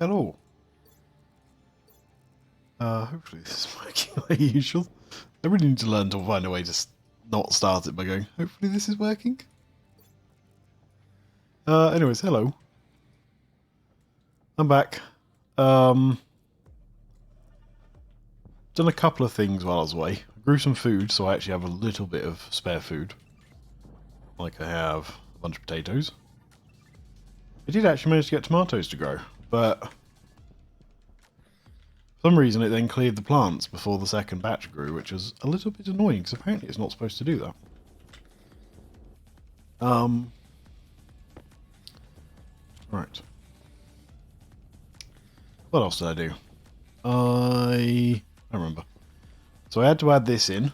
Hello. Hopefully this is working like usual. I really need to learn to find a way to not start it by going, hopefully this is working. Anyways, hello. I'm back. Done a couple of things while I was away. I grew some food, so I actually have a little bit of spare food. Like I have a bunch of potatoes. I did actually manage to get tomatoes to grow, but for some reason it then cleared the plants before the second batch grew, which was a little bit annoying, because apparently it's not supposed to do that. Right. What else did I do? I remember. So I had to add this in,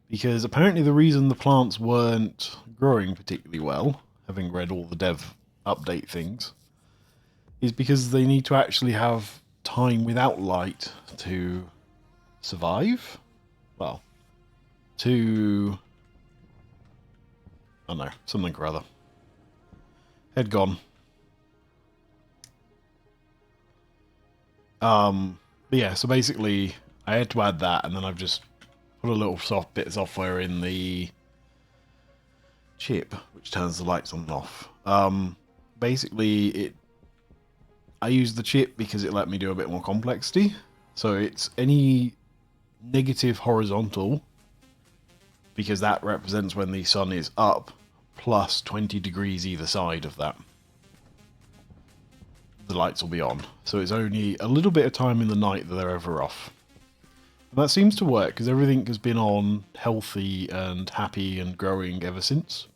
because apparently the reason the plants weren't growing particularly well, having read all the dev update things, is because they need to actually have time without light to survive. Well, to... I don't know, something or other. Head gone. But yeah, so basically I had to add that, and then I've just put a little bit of software in the chip which turns the lights on and off. Basically I use the chip because it let me do a bit more complexity. So it's any negative horizontal, because that represents when the sun is up, plus 20 degrees either side of that. The lights will be on. So it's only a little bit of time in the night that they're ever off. And that seems to work, because everything has been on healthy and happy and growing ever since.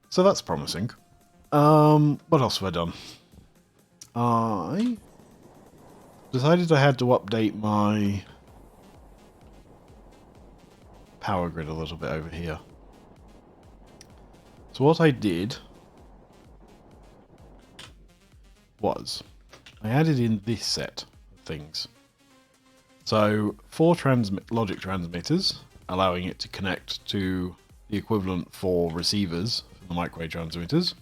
So that's promising. What else have I done? I decided I had to update my power grid a little bit over here. So what I did was I added in this set of things. So 4 logic transmitters, allowing it to connect to the equivalent for receivers for the microwave transmitters.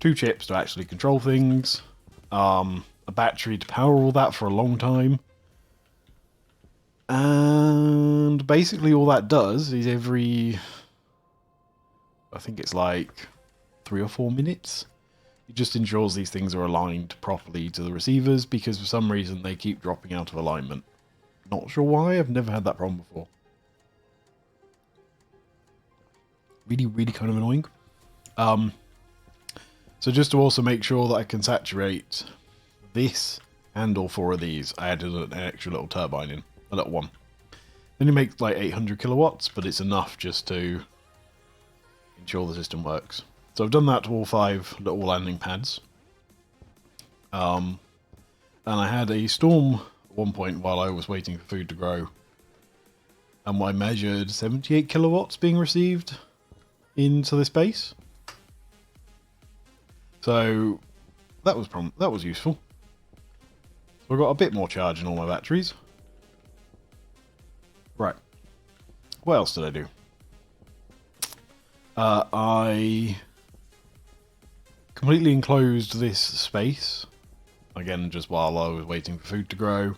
2 chips to actually control things. A battery to power all that for a long time. And basically all that does is every... I think it's like 3 or 4 minutes. It just ensures these things are aligned properly to the receivers, because for some reason they keep dropping out of alignment. Not sure why, I've never had that problem before. Really, really kind of annoying. So just to also make sure that I can saturate this and all 4 of these, I added an extra little turbine in, a little one. Then it makes like 800 kilowatts, but it's enough just to ensure the system works. So I've done that to all 5 little landing pads. And I had a storm at one point while I was waiting for food to grow. And I measured 78 kilowatts being received into this base. So that was useful. So I got a bit more charge in all my batteries. Right. What else did I do? I completely enclosed this space. Again, just while I was waiting for food to grow.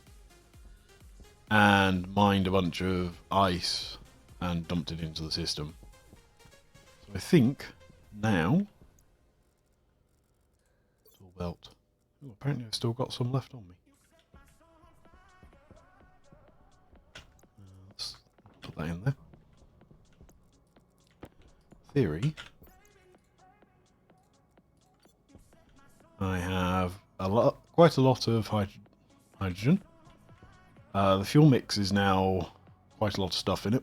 And mined a bunch of ice and dumped it into the system. So I think now... Tool belt. Oh, apparently I've still got some left on me. Let's put that in there. Theory. I have quite a lot of hydrogen. The fuel mix is now quite a lot of stuff in it.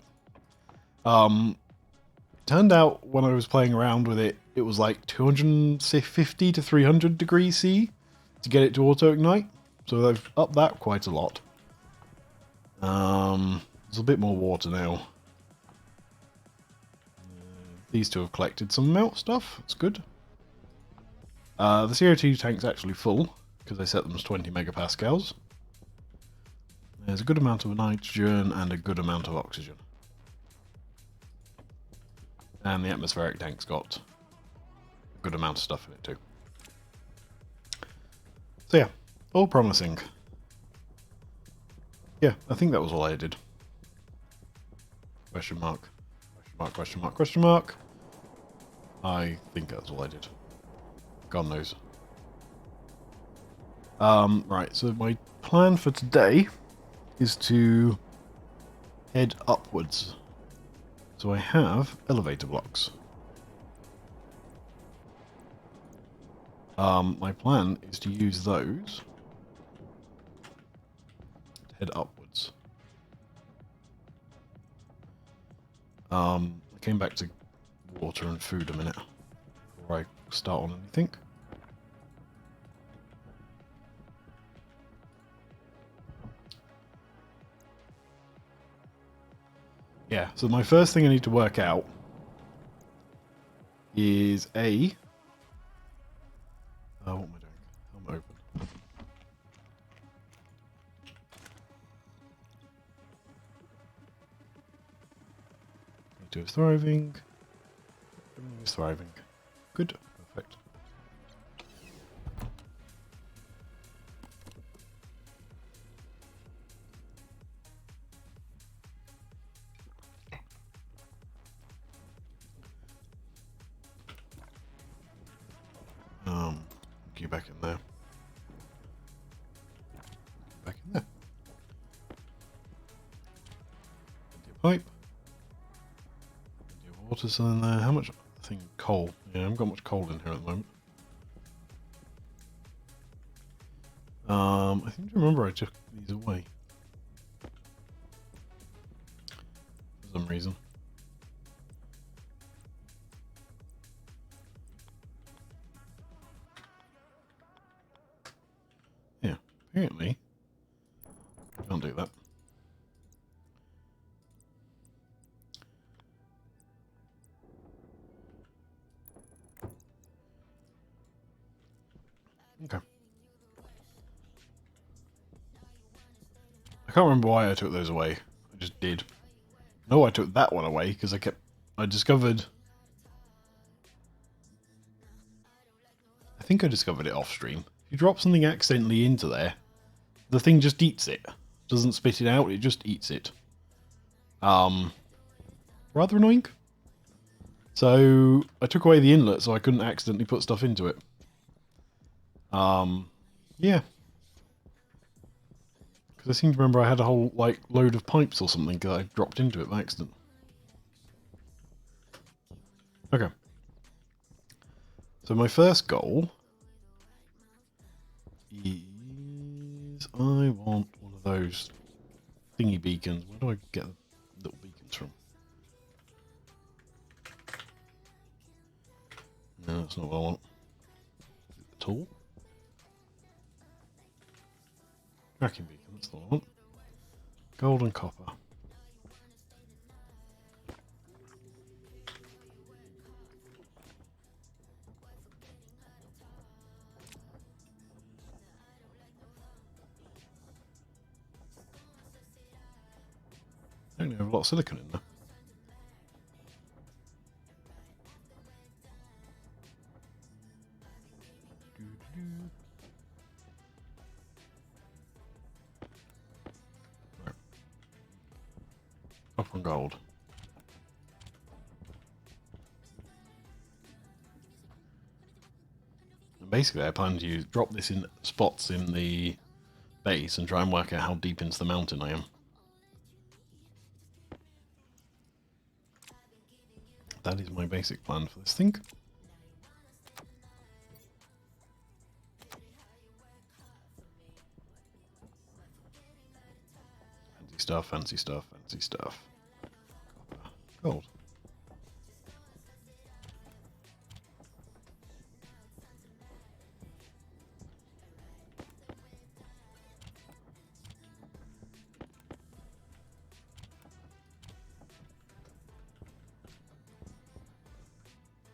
Turned out when I was playing around with it, it was like 250 to 300 degrees C to get it to auto-ignite. So they've upped that quite a lot. There's a bit more water now. These 2 have collected some melt stuff. That's good. The CO2 tank's actually full, because I set them as 20 megapascals. There's a good amount of nitrogen and a good amount of oxygen. And the atmospheric tank's got a good amount of stuff in it too. So yeah, all promising. Yeah, I think that was all I did. Question mark. Question mark, question mark, question mark. I think that's all I did. God knows. Right, so my plan for today is to head upwards. So I have elevator blocks. My plan is to use those to head upwards. I came back to water and food a minute before I start on anything. Yeah, so my first thing I need to work out is A. What am I doing? I'm open. Two is thriving. Everything is thriving. Good. Perfect. Get back in there. Back in there. Plenty of pipe. Plenty of water still in there. How much? I think coal. Yeah, I haven't got much coal in here at the moment. I seem to remember I took these away. For some reason. Yeah, apparently I can't do that. Okay. I can't remember why I took those away. I just did. No, I took that one away because I discovered... I think I discovered it off stream. If you drop something accidentally into there, the thing just eats it. Doesn't spit it out, it just eats it. Rather annoying. So I took away the inlet so I couldn't accidentally put stuff into it. Yeah. Because I seem to remember I had a whole, like, load of pipes or something that I dropped into it by accident. Okay. So my first goal is I want one of those thingy beacons. Where do I get little beacons from? No, that's not what I want. Is it the tool? Tracking beacon, that's not what I want. Gold and copper. I only have a lot of silicon in there. Right. Copper and gold. And basically I plan to drop this in spots in the base and try and work out how deep into the mountain I am. That is my basic plan for this thing. Fancy stuff, fancy stuff, fancy stuff. Copper, gold.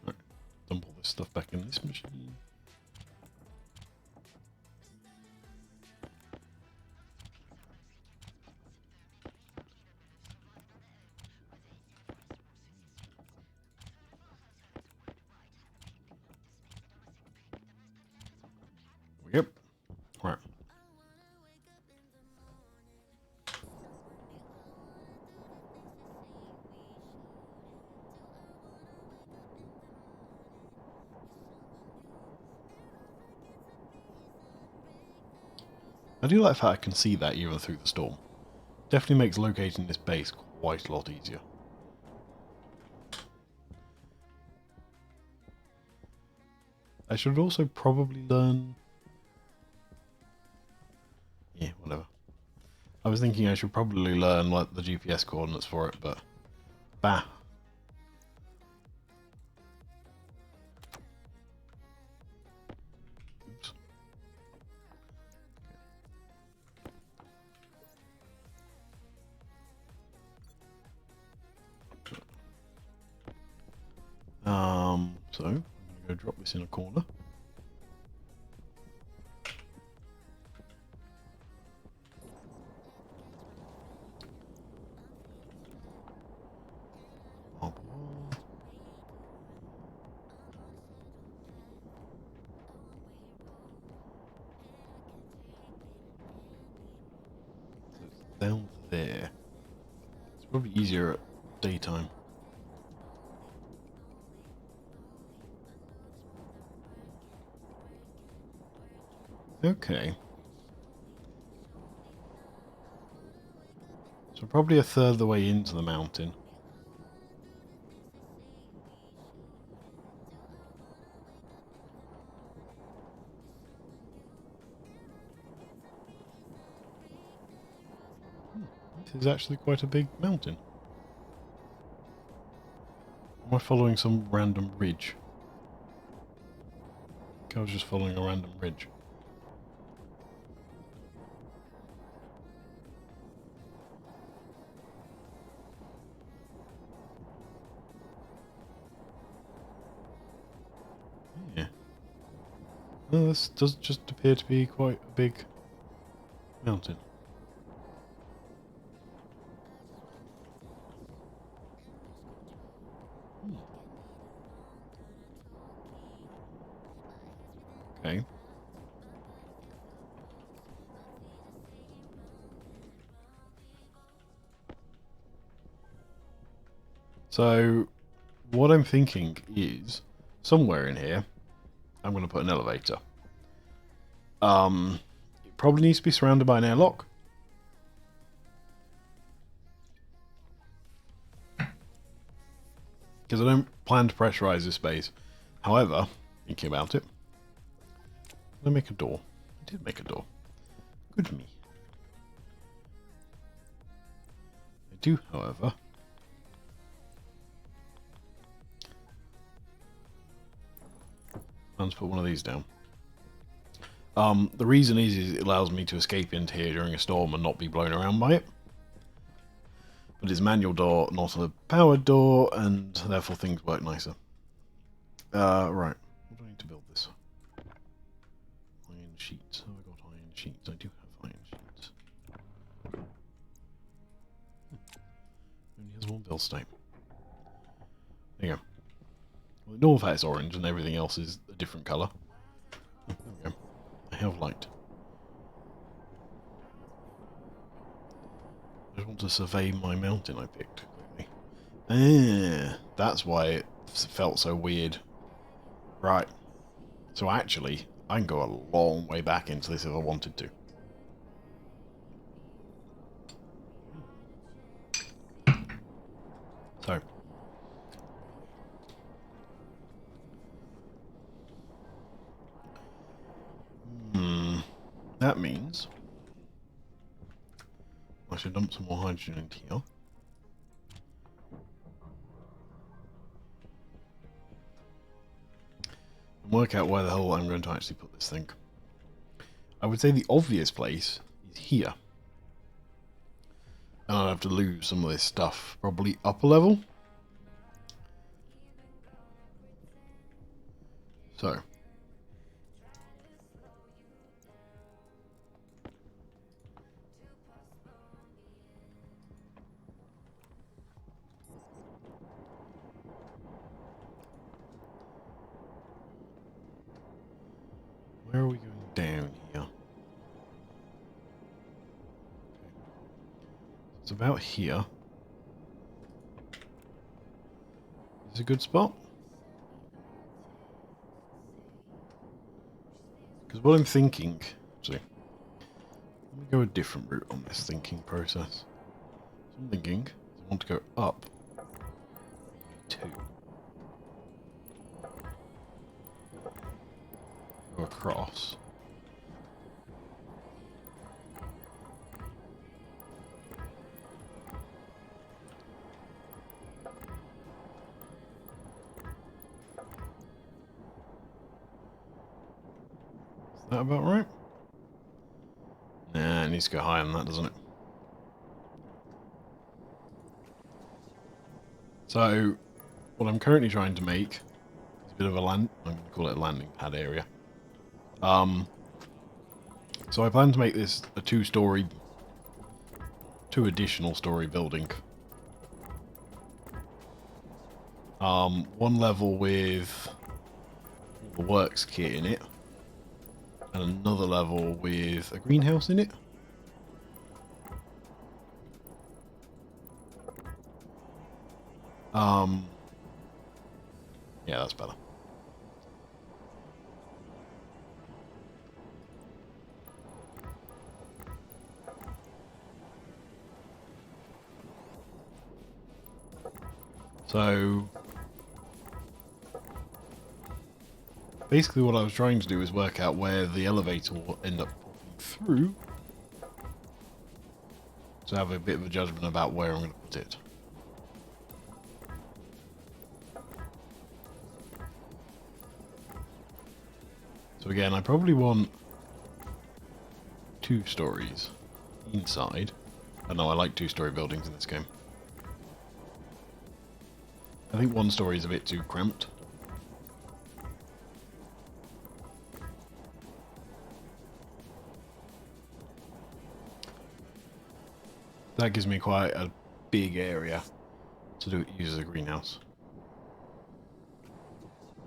Right, dump all this stuff back in this machine. Yep. I do like the fact I can see that even through the storm. Definitely makes locating this base quite a lot easier. I should also probably learn... Yeah, whatever. I was thinking I should probably learn like the GPS coordinates for it, but... Bah. Oops. So, I'm going to go drop this in a corner. Down there. It's probably easier at daytime. Okay. So probably a third of the way into the mountain. This is actually quite a big mountain. Am I following some random ridge? I think I was just following a random ridge. Yeah. No, this does just appear to be quite a big mountain. Okay. So, what I'm thinking is, somewhere in here, I'm going to put an elevator. It probably needs to be surrounded by an airlock. Because I don't plan to pressurize this space. However, thinking about it, I'm going to make a door. I did make a door. Good me. I do, however, plan to put one of these down. The reason is it allows me to escape into here during a storm and not be blown around by it. But it's a manual door, not a powered door, and therefore things work nicer. Right. What do I need to build this? Iron sheets. Have I got iron sheets? I do have iron sheets. Only has one build state. There you go. Well, the north has orange and everything else is a different colour. There we go. I have light. I just want to survey my mountain I picked quickly. That's why it felt so weird. Right. So actually, I can go a long way back into this if I wanted to. So. That means I should dump some more hydrogen into here. And work out where the hell I'm going to actually put this thing. I would say the obvious place is here. And I'd have to lose some of this stuff. Probably upper level. So. Where are we going down here? It's about here. Is a good spot? Because what I'm thinking... See. Let me go a different route on this thinking process. So I'm thinking I want to go up 2. Go across. Is that about right? Nah, it needs to go higher than that, doesn't it? So, what I'm currently trying to make is a bit of a I'm going to call it a landing pad area. So I plan to make this a 2 additional story building. One level with the works kit in it, and another level with a greenhouse in it. Yeah, that's better. So basically what I was trying to do is work out where the elevator will end up walking through, to have a bit of a judgment about where I'm going to put it. So again, I probably want 2 stories inside. I know I like 2-story buildings in this game. I think 1 story is a bit too cramped. That gives me quite a big area to use as a greenhouse.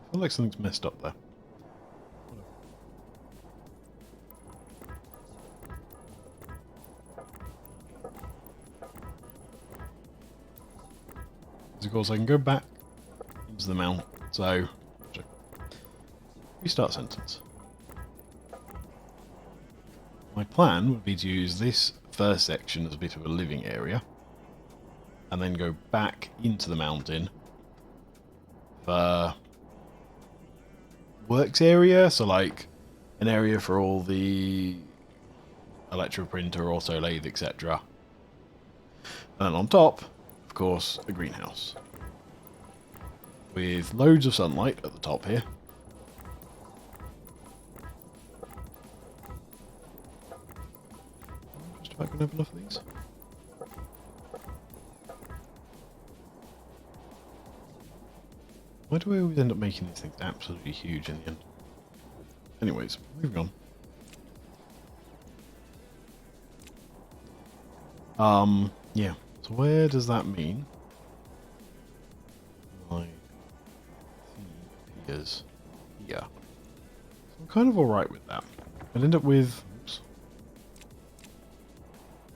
I feel like something's messed up there. Of course, I can go back into the mount. So, restart sentence. My plan would be to use this first section as a bit of a living area, and then go back into the mountain for works area, so like an area for all the electroprinter, auto lathe, etc. And on top, of course, a greenhouse with loads of sunlight at the top here. Just about going to have enough of these. Why do we always end up making these things absolutely huge in the end? Anyways, moving on. Yeah. So where does that mean? My theme appears here. So I'm kind of alright with that. I'll end up with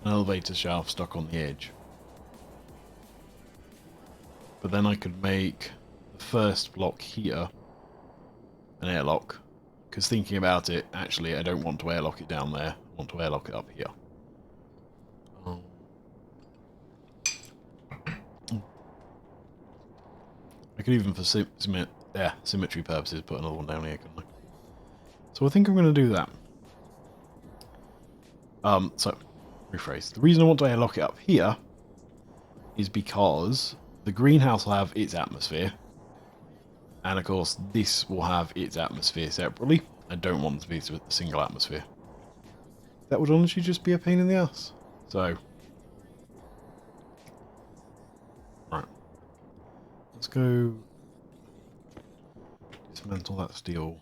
an elevator shaft stuck on the edge. But then I could make the first block here an airlock. Because thinking about it, actually I don't want to airlock it down there. I want to airlock it up here. I could even, for symmetry purposes, put another one down here, couldn't I? So I think I'm going to do that. So, rephrase. The reason I want to airlock it up here is because the greenhouse will have its atmosphere. And of course, this will have its atmosphere separately. I don't want them to be a single atmosphere. That would honestly just be a pain in the ass. So, right. Let's go dismantle that steel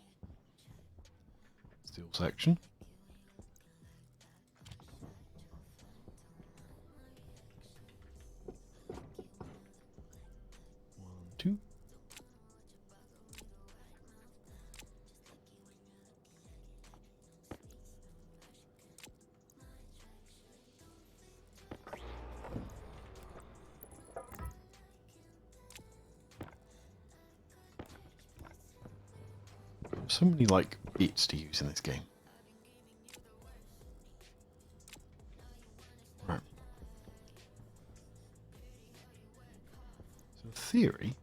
section. One, two. So many like bits to use in this game. So in theory,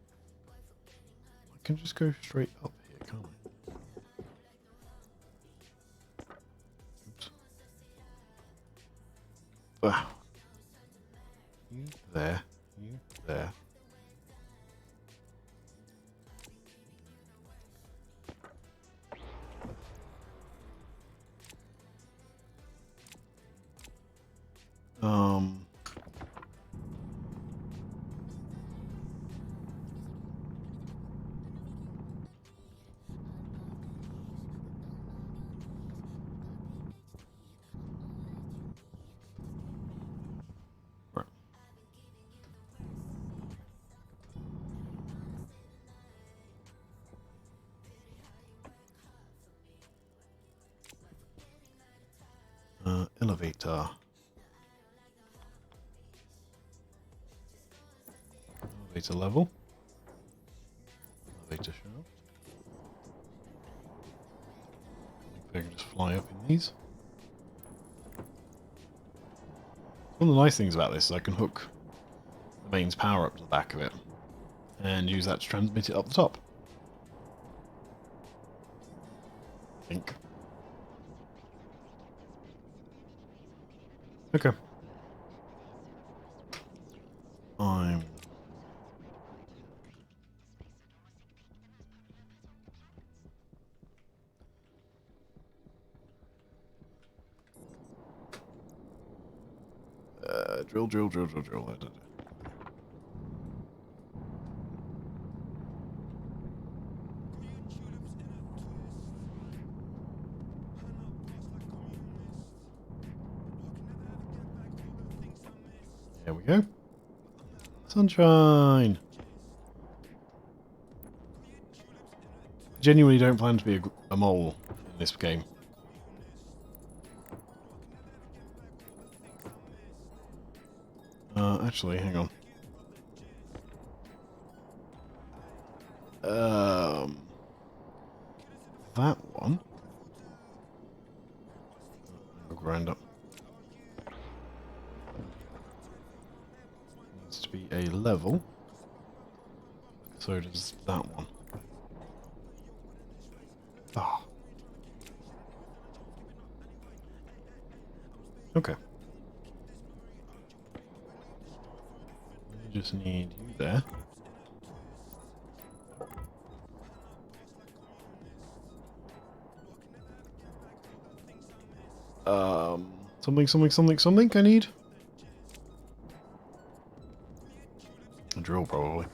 I can just go straight up here, can't I? Oops. Wow. You there, you there. Um... Right. Elevator. Elevator level. Elevator shaft. I can just fly up in these. One of the nice things about this is I can hook the mains power up to the back of it and use that to transmit it up the top. I think. Okay. I'm... drill, drill, drill, drill, drill. There we go. Sunshine! Genuinely don't plan to be a mole in this game. Actually, hang on. That one. I'll grind up. Needs to be a level. So does that one. Ah. Okay. You just need you there. Something I need? A drill, probably.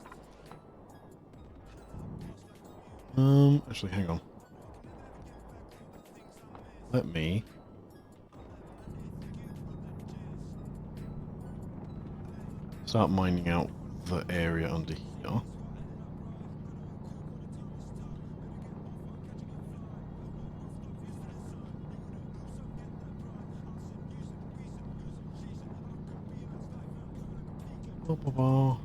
Actually, hang on. Let me... start mining out the area under here. Ba, ba, ba.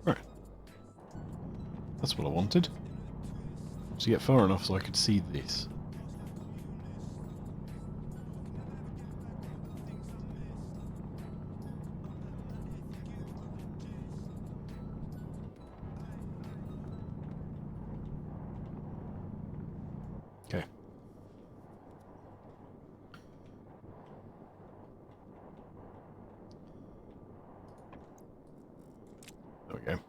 Right. That's what I wanted. To get far enough so I could see this. Okay. There we go.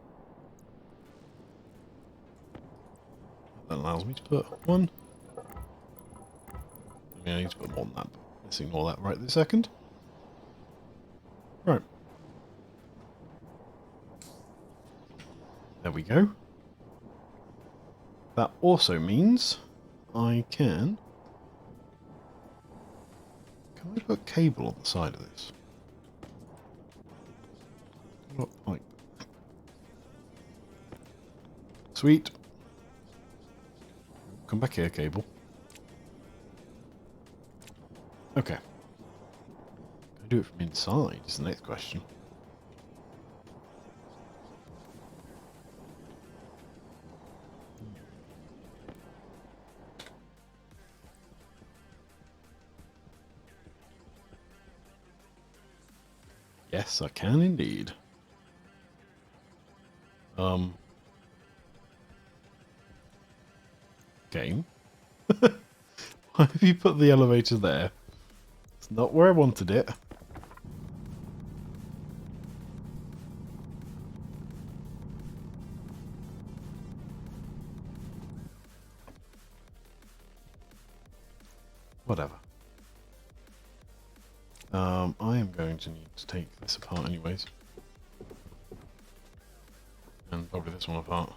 That allows me to put one. I mean, I need to put more than that, but let's ignore that right this second. Right. There we go. That also means I can... Can I put cable on the side of this? What, like... Sweet. Come back here, cable. Okay. Can I do it from inside is the next question. Yes, I can indeed. Game. Why have you put the elevator there? It's not where I wanted it. Whatever. I am going to need to take this apart anyways. And probably this one apart.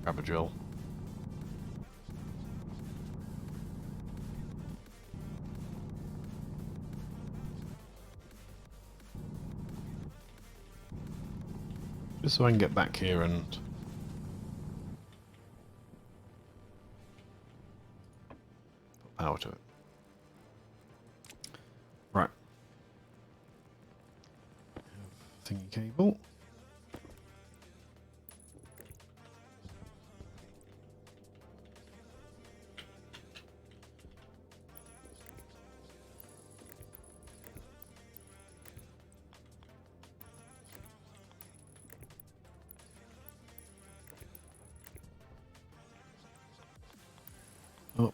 Grab a drill. Just so I can get back here and put power to it. Right. Thingy cable. Up.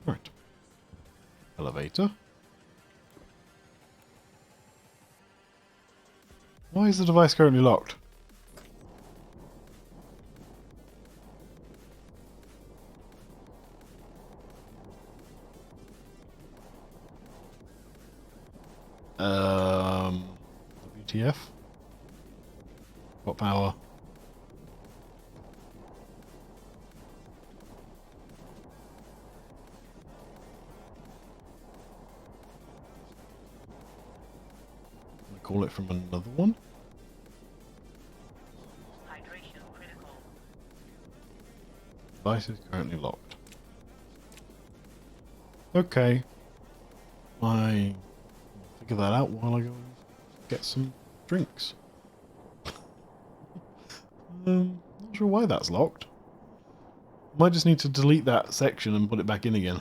Right. Elevator. Why is the device currently locked? WTF? What power? Can I call it from another one? Hydration critical. Device is currently locked. Okay. I will figure that out while I go and get some drinks. Not sure why that's locked. Might just need to delete that section and put it back in again.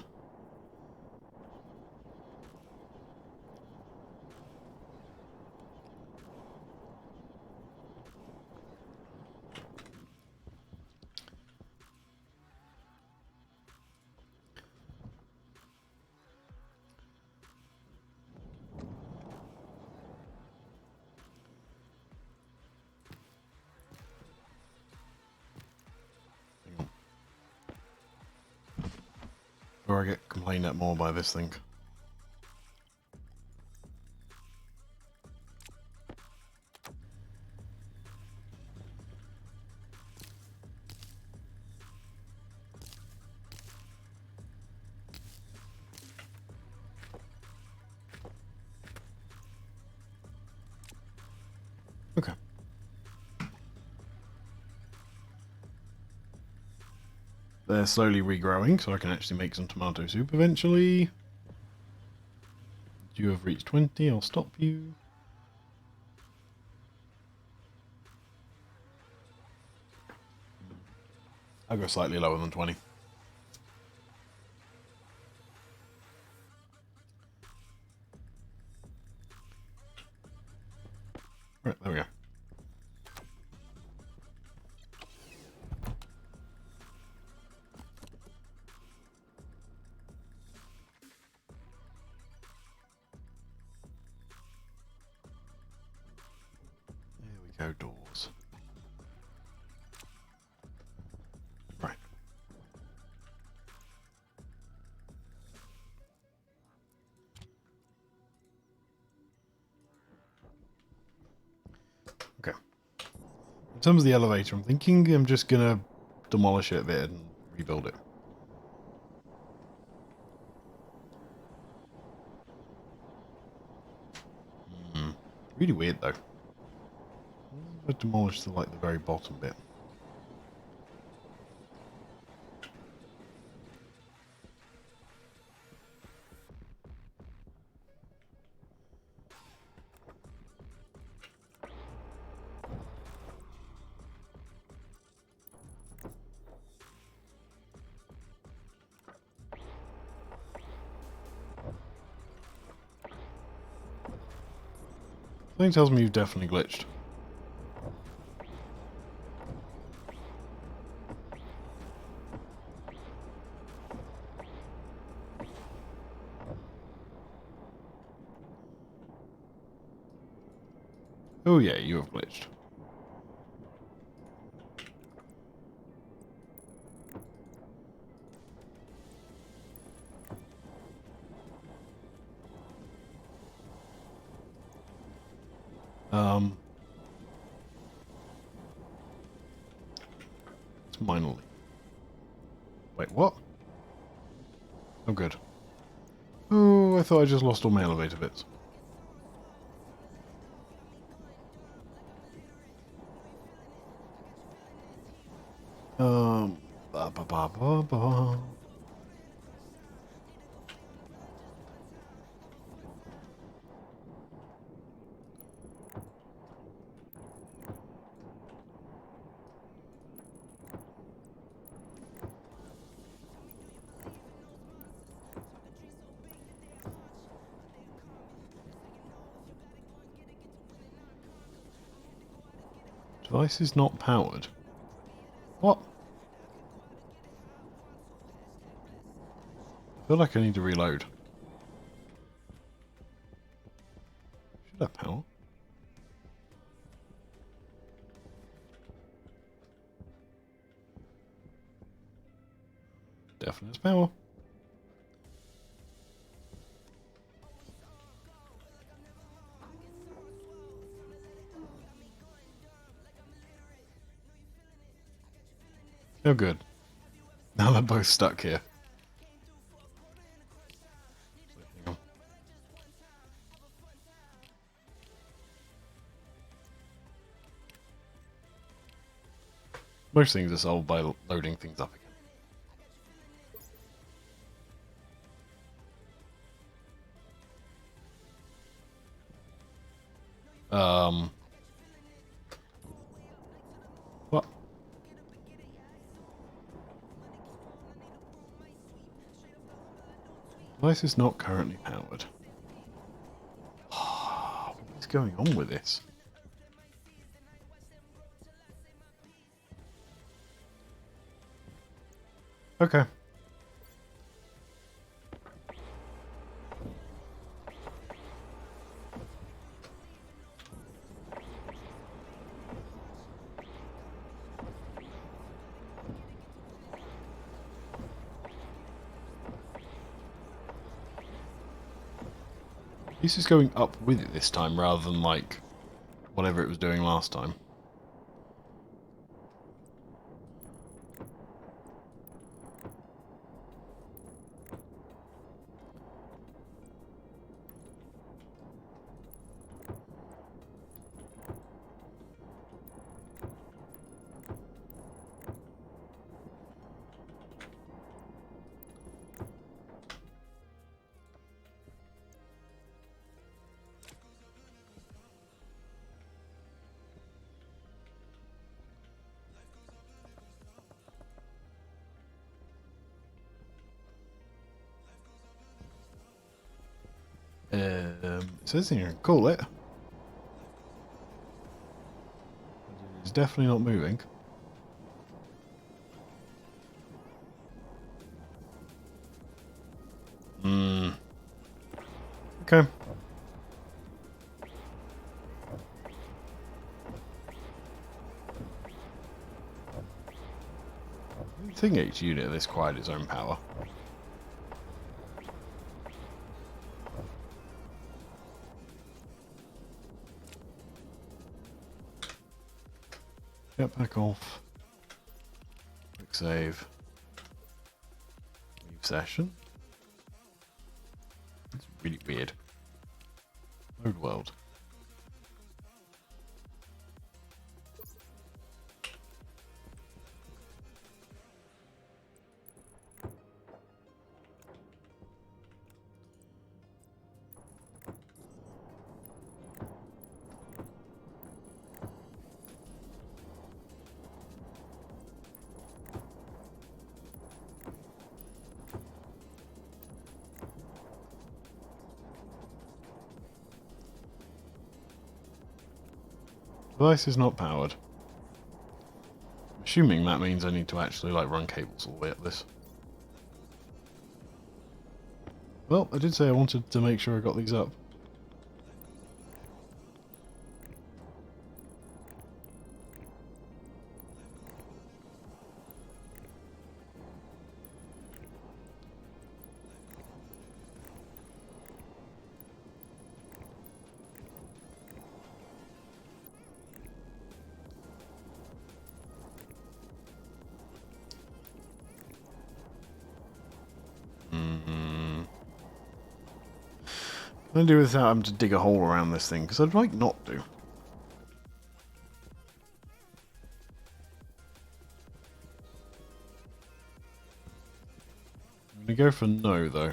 Or I get complained at more by this thing. Okay. They're slowly regrowing, so I can actually make some tomato soup eventually. You have reached 20, I'll stop you. I'll go slightly lower than 20. Right, there we go. There we go, doors. Right. Okay. In terms of the elevator, I'm thinking I'm just gonna demolish it a bit and rebuild it. Really weird though. I demolished the like the very bottom bit. Something tells me you've definitely glitched. Oh yeah, you have glitched. It's minorly. Wait, what? Oh good. Oh, I thought I just lost all my elevator bits. Ba ba ba ba ba. Device is not powered. What? I feel like I need to reload. Should have power. Definitely has power. Oh good. Now they're both stuck here. Hang on. Most things are solved by loading things up again. What? Device is not currently powered. What is going on with this? Okay. This is going up with it this time rather than like whatever it was doing last time. It says here, call it. It's definitely not moving. Okay. I think each unit of this acquired its own power. Get back off. Quick save. Leave session. It's really weird. Load world. Device is not powered. I'm assuming that means I need to actually like run cables all the way up this. Well, I did say I wanted to make sure I got these up. Can I do without having to dig a hole around this thing? Because I'd like not to. I'm going to go for no, though.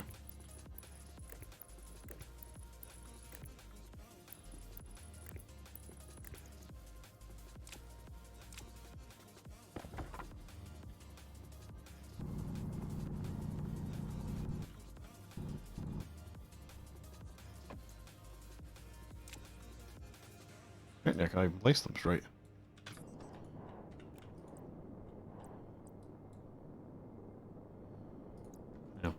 Yeah, can I place them straight? Yeah.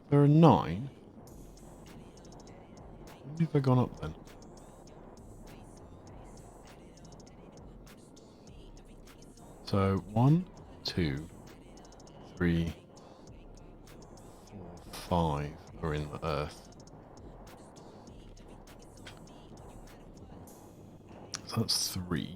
There are 9. How many have I gone up then? So 1, 2, 3, 4, 5 are in the earth. So that's 3.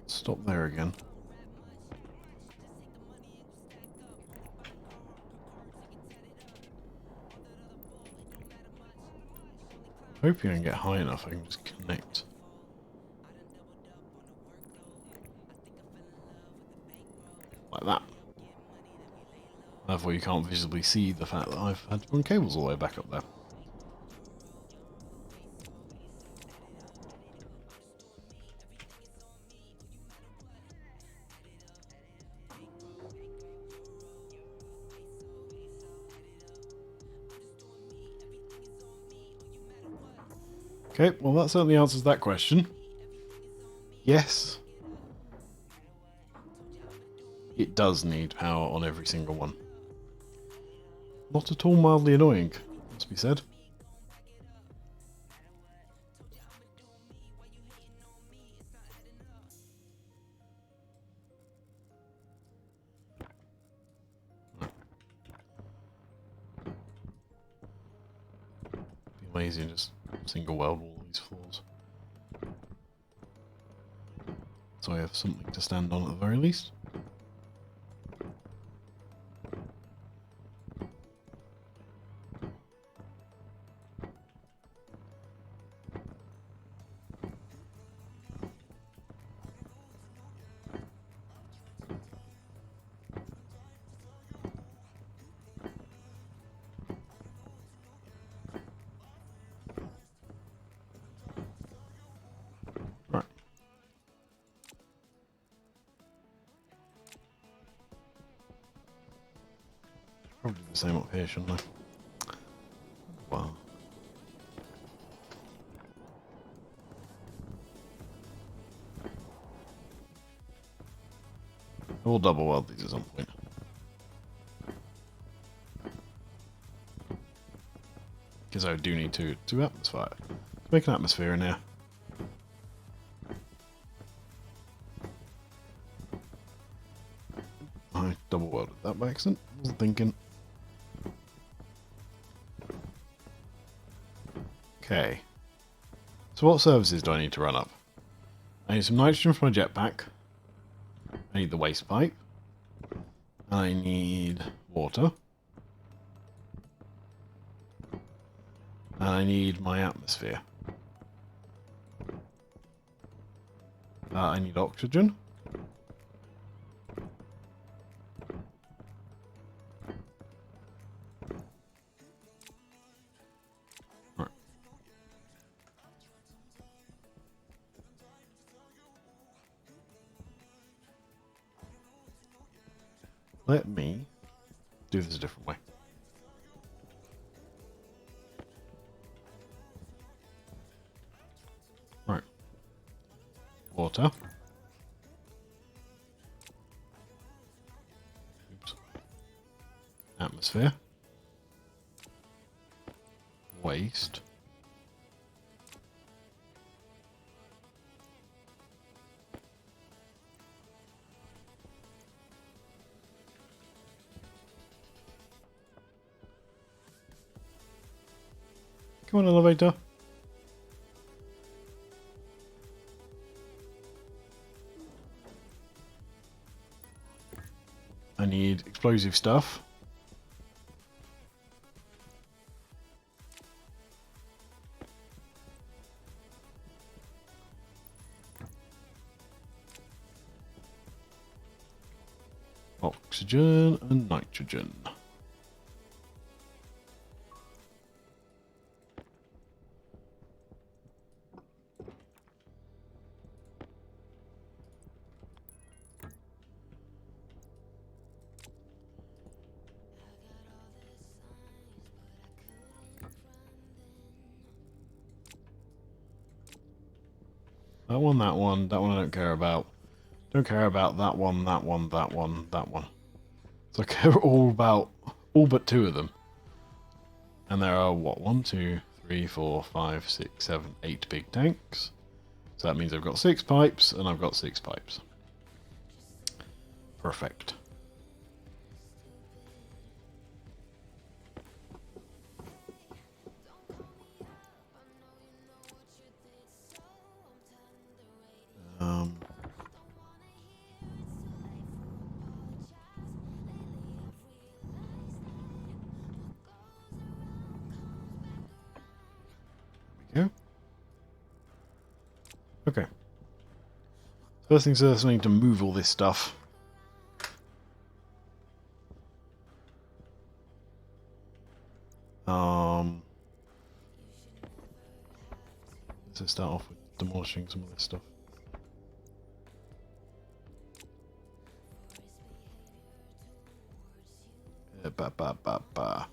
Stop there again. Hoping I can get high enough I can just connect. Like that. Therefore you can't visibly see the fact that I've had to run cables all the way back up there. Okay, well that certainly answers that question. Yes. It does need power on every single one. Not at all mildly annoying, must be said. Be lazy and just single weld all these floors. So I have something to stand on at the very least. Right. Probably do the same up here, shouldn't I? Wow. I will double weld these at some point. Because I do need to atmosphere. Let's make an atmosphere in here. I double welded that by accident. Wasn't thinking. Okay. So what services do I need to run up? I need some nitrogen for my jetpack. I need the waste pipe. I need water. And I need my atmosphere. I need oxygen. Right. Let me do this a different way. Right. Water. Oops. Atmosphere. Waste. Come on, elevator. I need explosive stuff. Oxygen and nitrogen. That one, that one, that one I don't care about. Don't care about that one, that one, that one, that one. So I care all about all but two of them. And there are what, 1, 2, 3, 4, 5, 6, 7, 8 big tanks. So that means I've got 6 pipes and I've got 6 pipes. Perfect. Um, there we go. Okay. First things first, I need to move all this stuff. Let's start off with demolishing some of this stuff. Ba ba ba ba.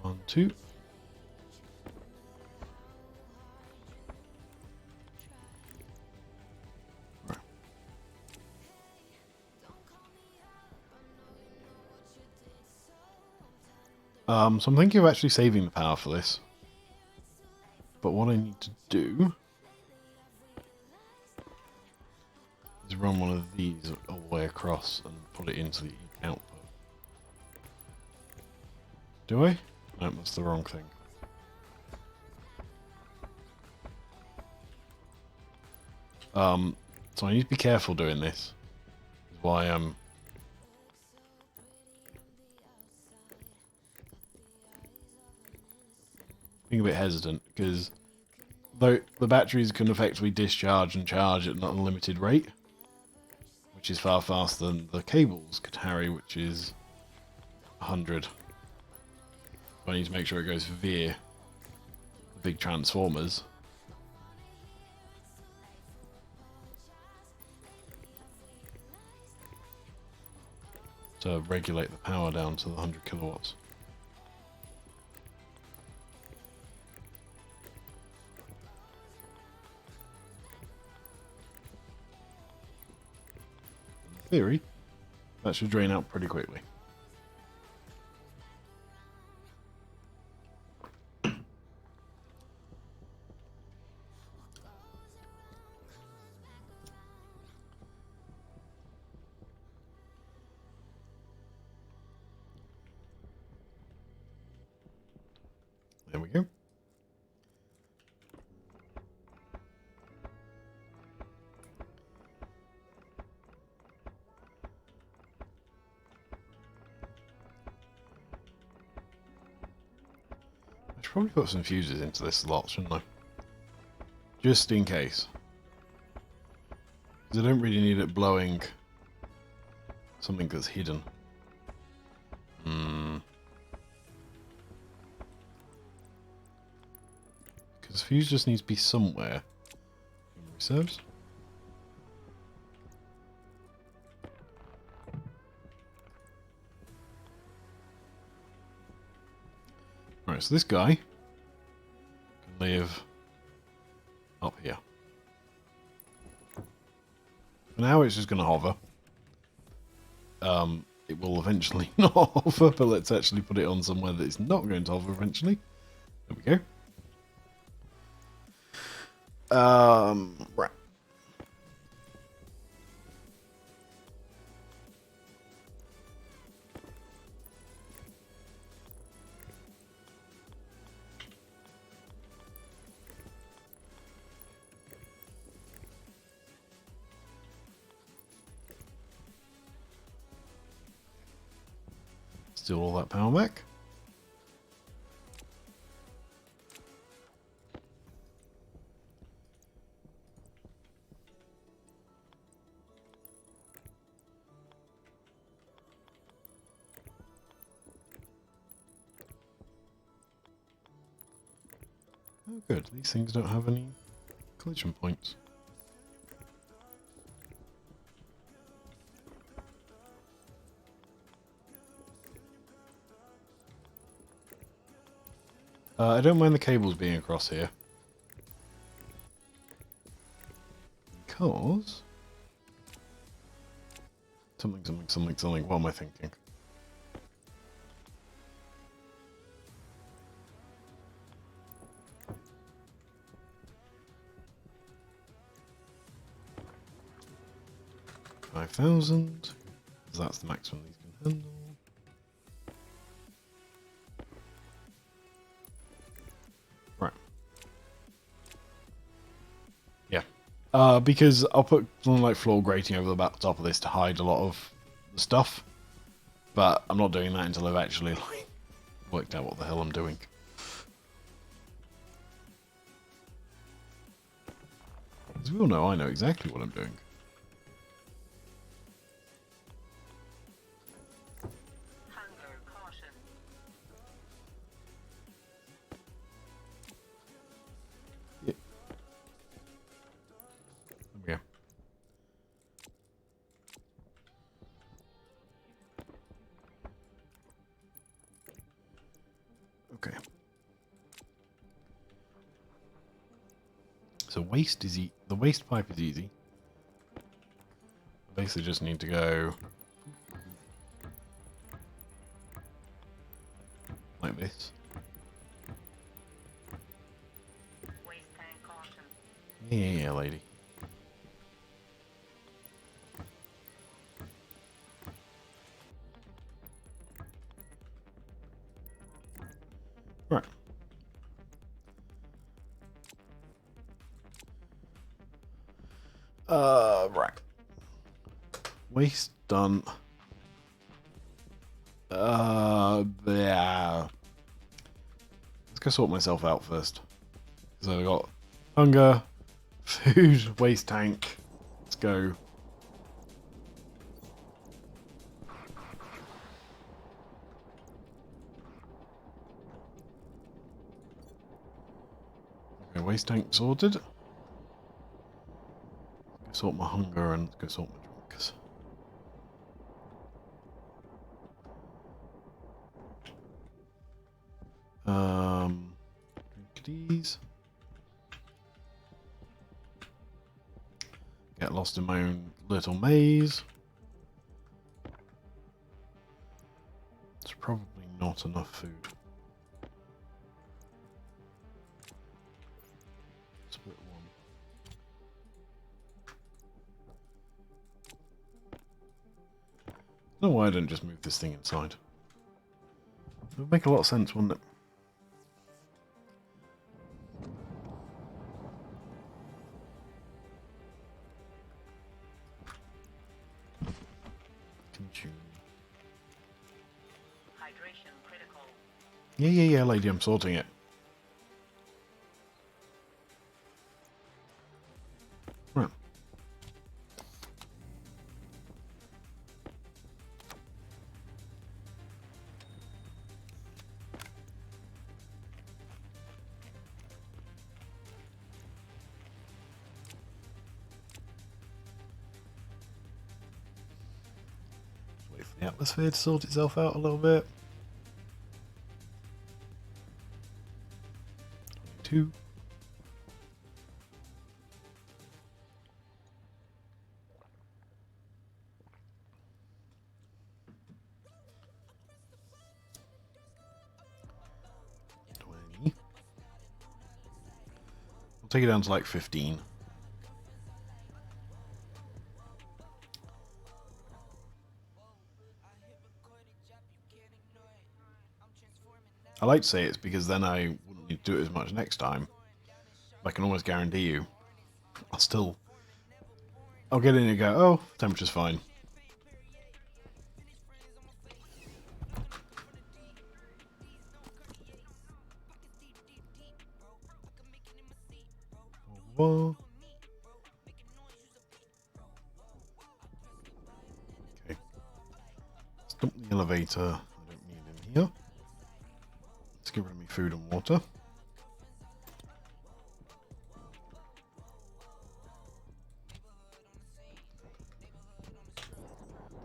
One, two. Right. So I'm thinking of actually saving the power for this. But what I need to do is run one of these all the way across and put it into the output. Do I? No, that's the wrong thing. So I need to be careful doing this. That's why I'm being a bit hesitant, because though the batteries can effectively discharge and charge at an unlimited rate, which is far faster than the cables could carry, which is 100. I need to make sure it goes via the big transformers. To regulate the power down to the 100 kilowatts. In theory, that should drain out pretty quickly. There we go. should probably put some fuses into this slot, shouldn't I? Just in case. Because I don't really need it blowing something that's hidden. Because fuse just needs to be somewhere. Reserves. Right, so this guy can live up here. For now it's just going to hover. It will eventually not hover, but let's actually put it on somewhere that it's not going to hover eventually. There we go. Right. Steal all that power back. Oh good, these things don't have any collision points. I don't mind the cables being across here. Because... Something. What am I thinking? $5,000. That's the maximum these can handle. Right. Yeah. Because I'll put something like floor grating over the top of this to hide a lot of the stuff. But I'm not doing that until I've actually worked out what the hell I'm doing. As we all know, I know exactly what I'm doing. Hunger caution. Yeah. There we go. Okay. So waste is the waste pipe is easy. I basically just need to go like this. Waste tank caution. Yeah, lady. Right. Right. Waste done. Yeah. Let's go sort myself out first. So we got hunger, food, waste tank. Let's go. Okay, waste tank sorted. Go sort my hunger and go sort my drinks. Drink these. Get lost in my own little maze. It's probably not enough food. Split one. I don't know why I don't just move this thing inside. It would make a lot of sense, wouldn't it? Hydration critical. Yeah, lady, I'm sorting it. the atmosphere to sort itself out a little bit. 2. We'll take it down to like 15. I like to say it's because then I wouldn't need to do it as much next time. I can almost guarantee you I'll get in and go, oh, temperature's fine. Whoa. Okay. Dump the elevator. I don't need in here. Let's get rid of me food and water.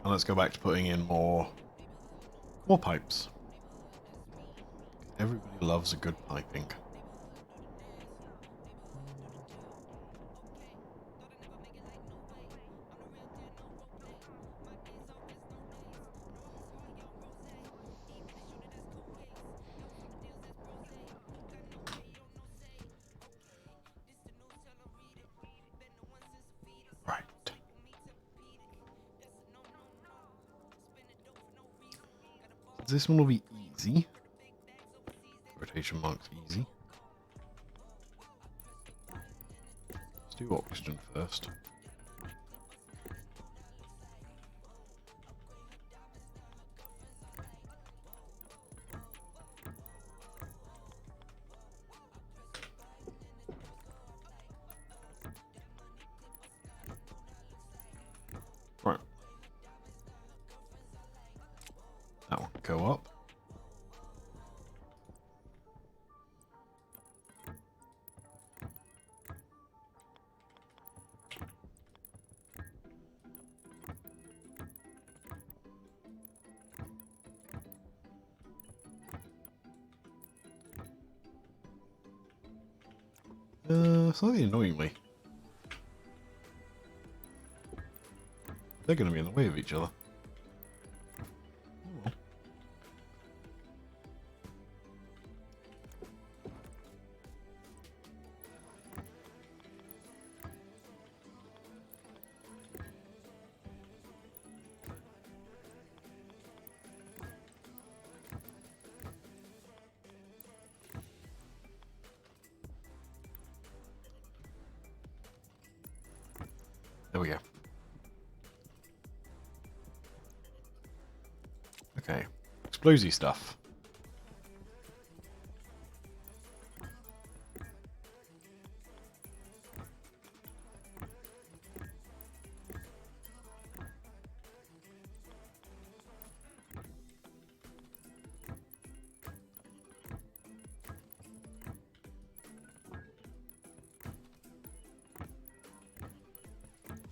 And let's go back to putting in more pipes. Everybody loves a good piping. Right. This one will be easy. Rotation marks easy. Let's do oxygen first. Right. That will go up. Slightly annoyingly. They're going to be in the way of each other. Oh well. There we go. Okay. Explosive stuff.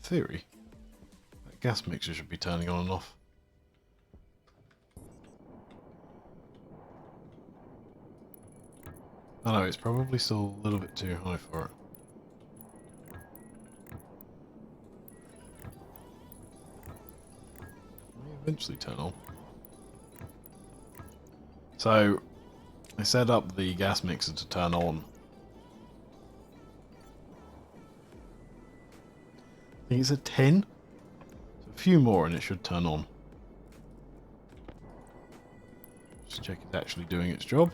Theory. That gas mixer should be turning on and off. I know, it's probably still a little bit too high for it. May eventually turn on. So, I set up the gas mixer to turn on. I think it's a 10. So a few more and it should turn on. Just check it's actually doing its job.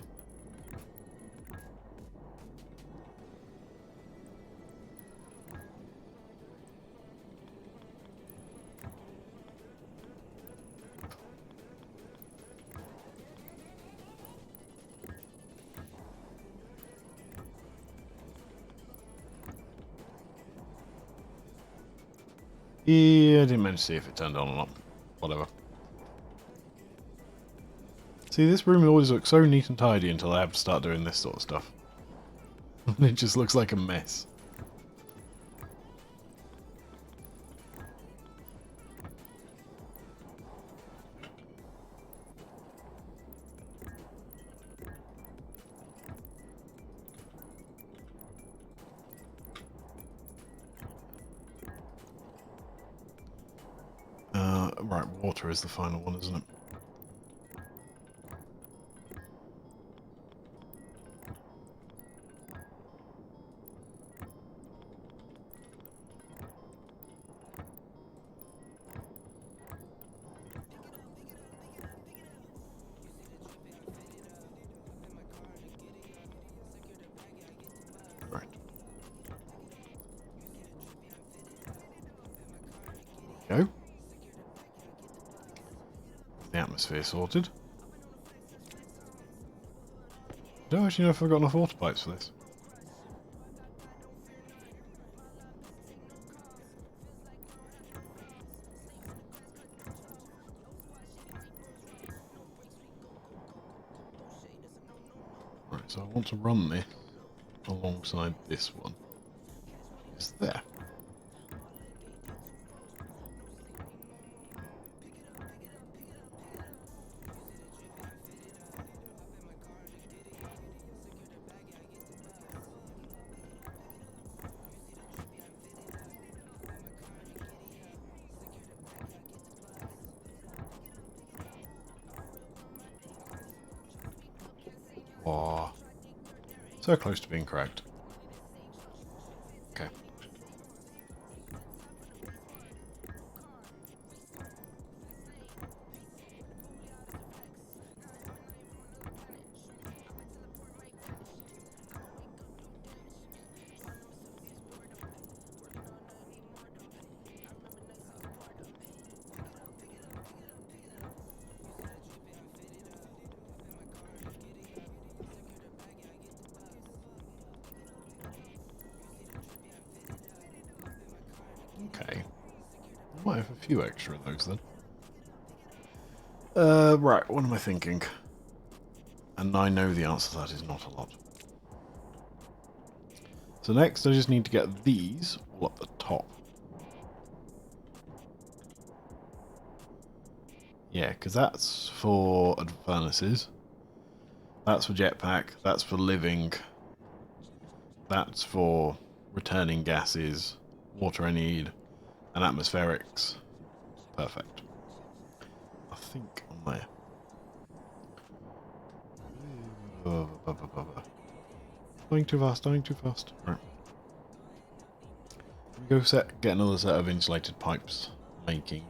Yeah, I didn't manage to see if it turned on or not. Whatever. See, this room always looks so neat and tidy until I have to start doing this sort of stuff. It just looks like a mess. water is the final one, isn't it? Right. Go. The atmosphere sorted. Don't actually know if I've got enough water pipes for this. Right, so I want to run this alongside this one. It's there. Aw. So close to being correct. Okay. Okay. Might have a few extra of those then. Right, what am I thinking? And I know the answer to that is not a lot. So next I just need to get these all up the top. Yeah, because that's for furnaces. That's for jetpack. That's for living. That's for returning gases. Water I need. And atmospherics. Perfect. I think on there. Going too fast, going too fast. Right. Go get another set of insulated pipes making.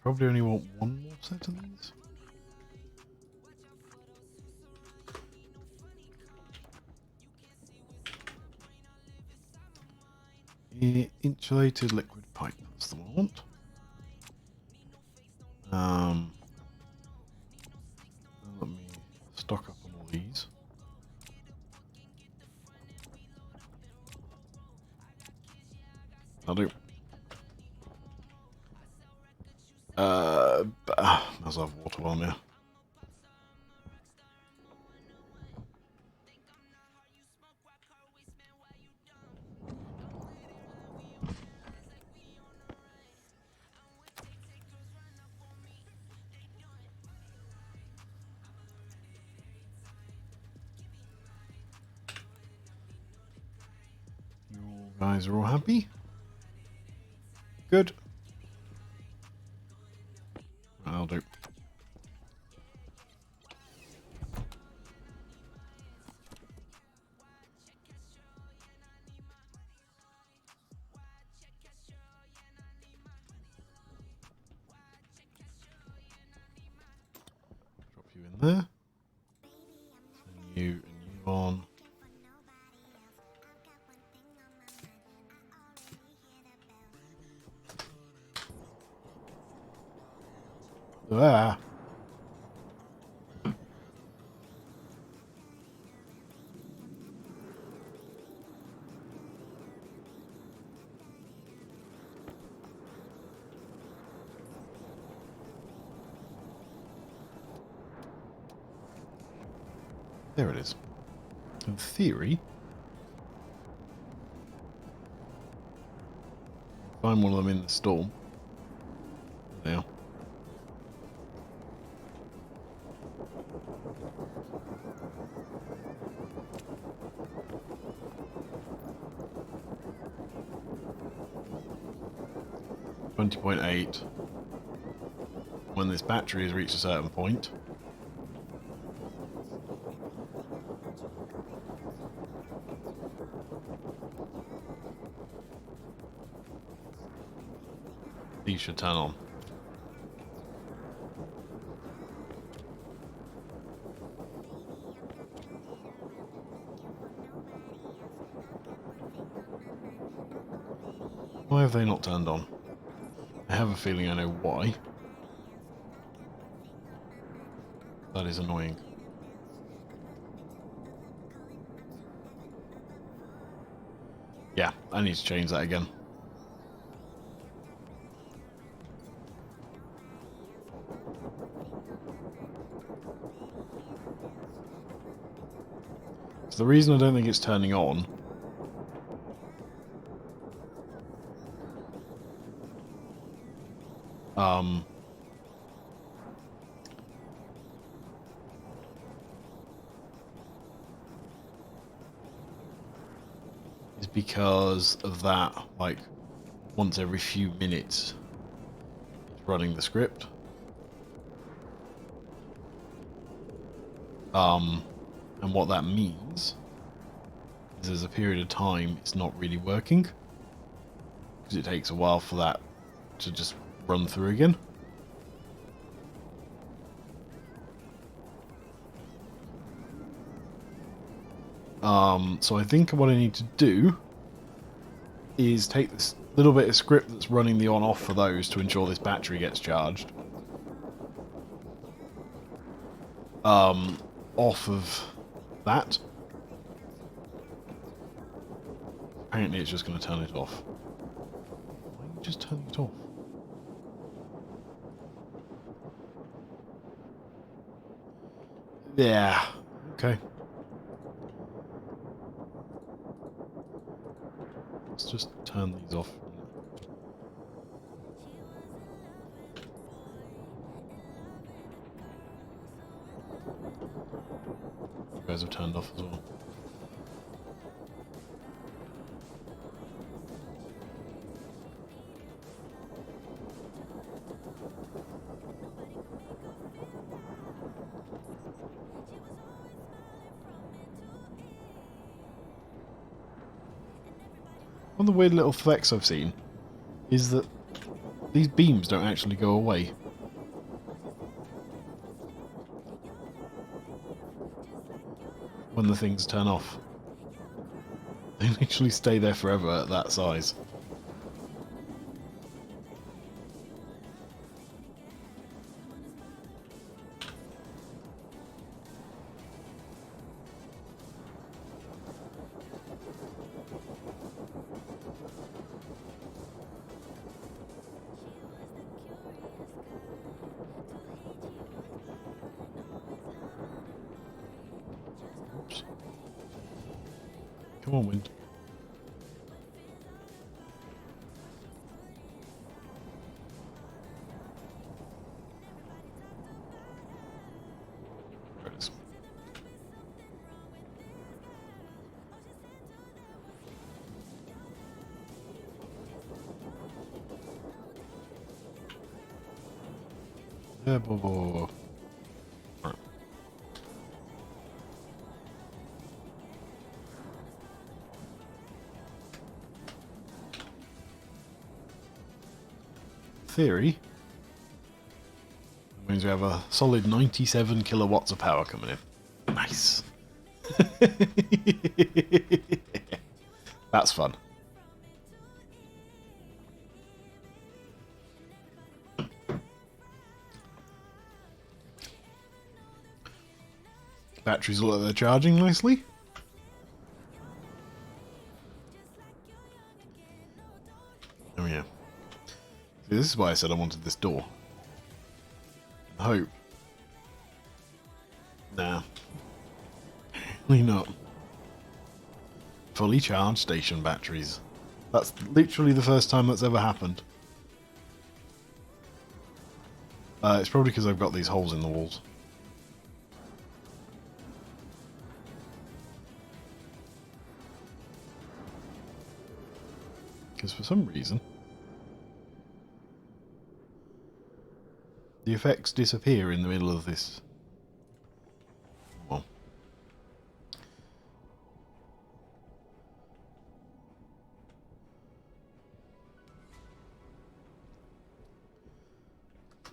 Probably only want one more set of these. Insulated liquid pipe, that's the one I want. Let me stock up on all these. I'll do. Might as well have water while I'm here. You guys are all happy? Good. I'll do. Drop you in there. And you on. Ah. There it is. In theory, Find one of them in the storm. There. .8. When this battery has reached a certain point, these should turn on. Why have they not turned on? I have a feeling I know why. That is annoying. Yeah, I need to change that again. So the reason I don't think it's turning on is because of that, like, once every few minutes it's running the script. And what that means is there's a period of time it's not really working, because it takes a while for that to just run through again. So I think what I need to do is take this little bit of script that's running the on-off for those to ensure this battery gets charged. Off of that. Apparently it's just going to turn it off. Why are you just turning it off? Yeah. Okay. Let's just turn these off. You guys have turned off as well. One of the weird little flecks I've seen is that these beams don't actually go away. When the things turn off. They literally stay there forever at that size. Oops. Come on, wind. There it is. Yeah, blah, blah, blah, blah. Right. Theory means we have a solid 97 kilowatts of power coming in. Nice. That's fun. Batteries look like they're charging nicely. Oh yeah. See, this is why I said I wanted this door. I hope. Nah. Really not. Fully charged station batteries. That's literally the first time that's ever happened. It's probably because I've got these holes in the walls. Because for some reason, the effects disappear in the middle of this. Well,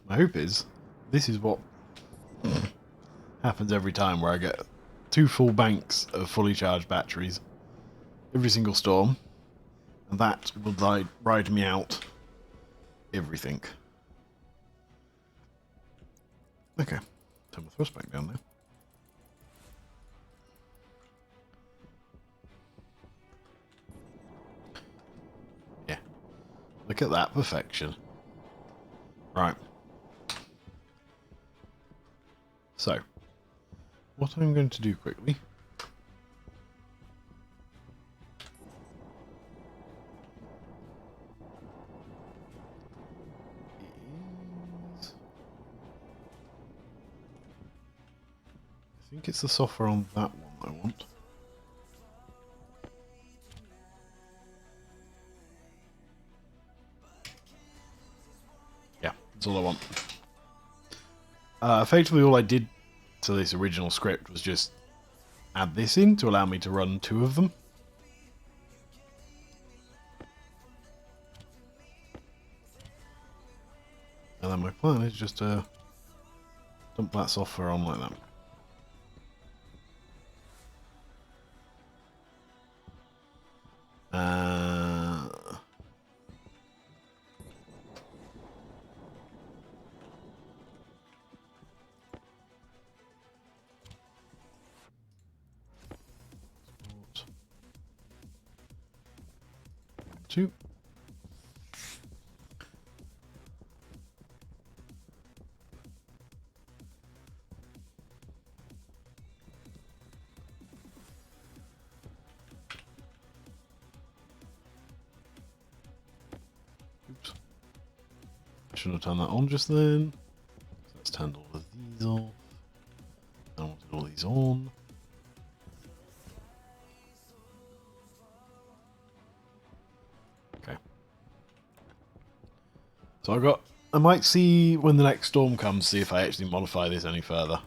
my hope is this is what happens every time, where I get 2 full banks of fully charged batteries every single storm, and that will ride me out everything. Okay, turn my thrust back down there. Yeah, look at that perfection. Right. So, what I'm going to do quickly is... I think it's the software on that one I want. Yeah, that's all I want. Effectively, all I did to this original script was just add this in to allow me to run 2 of them. And then my plan is just to dump that software on like that. Two. Oops. I shouldn't have turned that on just then. So let's turn all of these off. I wanted all these on. Okay. So I might see when the next storm comes, see if I actually modify this any further.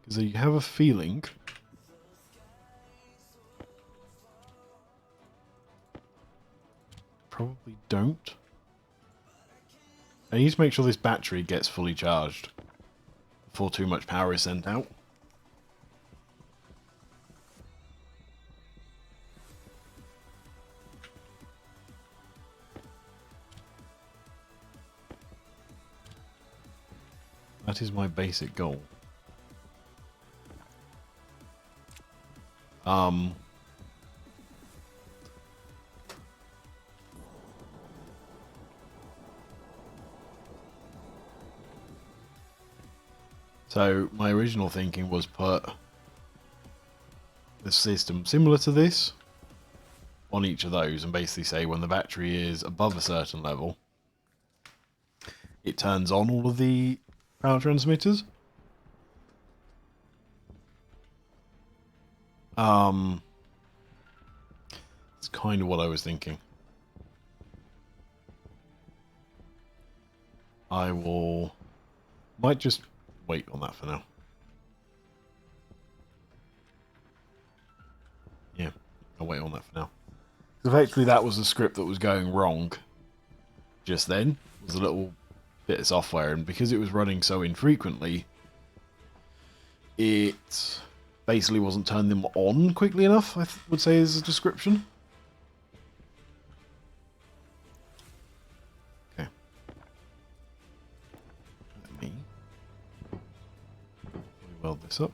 Because I have a feeling probably don't. I need to make sure this battery gets fully charged before too much power is sent out. That is my basic goal. So my original thinking was put a system similar to this on each of those and basically say when the battery is above a certain level, it turns on all of the power transmitters. It's kind of what I was thinking. Might just wait on that for now. Yeah, I'll wait on that for now. Because effectively that was the script that was going wrong just then. It was a little bit of software, and because it was running so infrequently, it basically wasn't turning them on quickly enough, I would say is the description. Okay. Let me weld this up.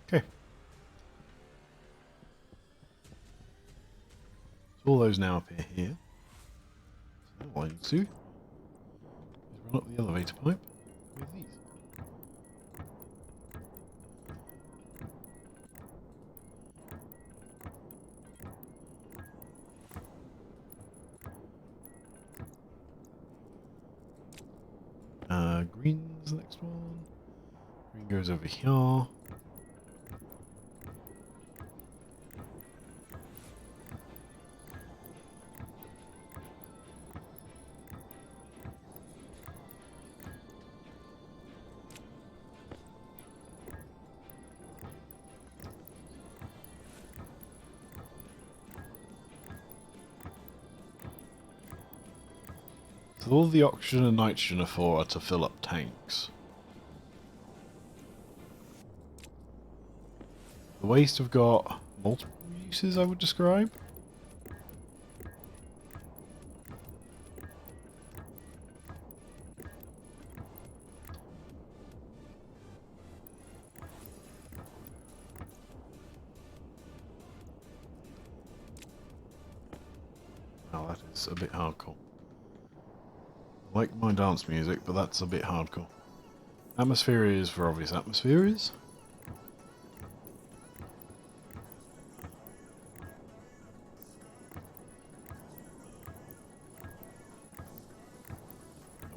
Okay. So all those now appear here. all I need to do is run up the elevator pipe with these. Green's the next one. Green goes over here. So all the oxygen and nitrogen are for are to fill up tanks. The waste have got multiple uses, I would describe. Oh, that is a bit hardcore. I like my dance music, but that's a bit hardcore. Atmosphere is for obvious atmospheres.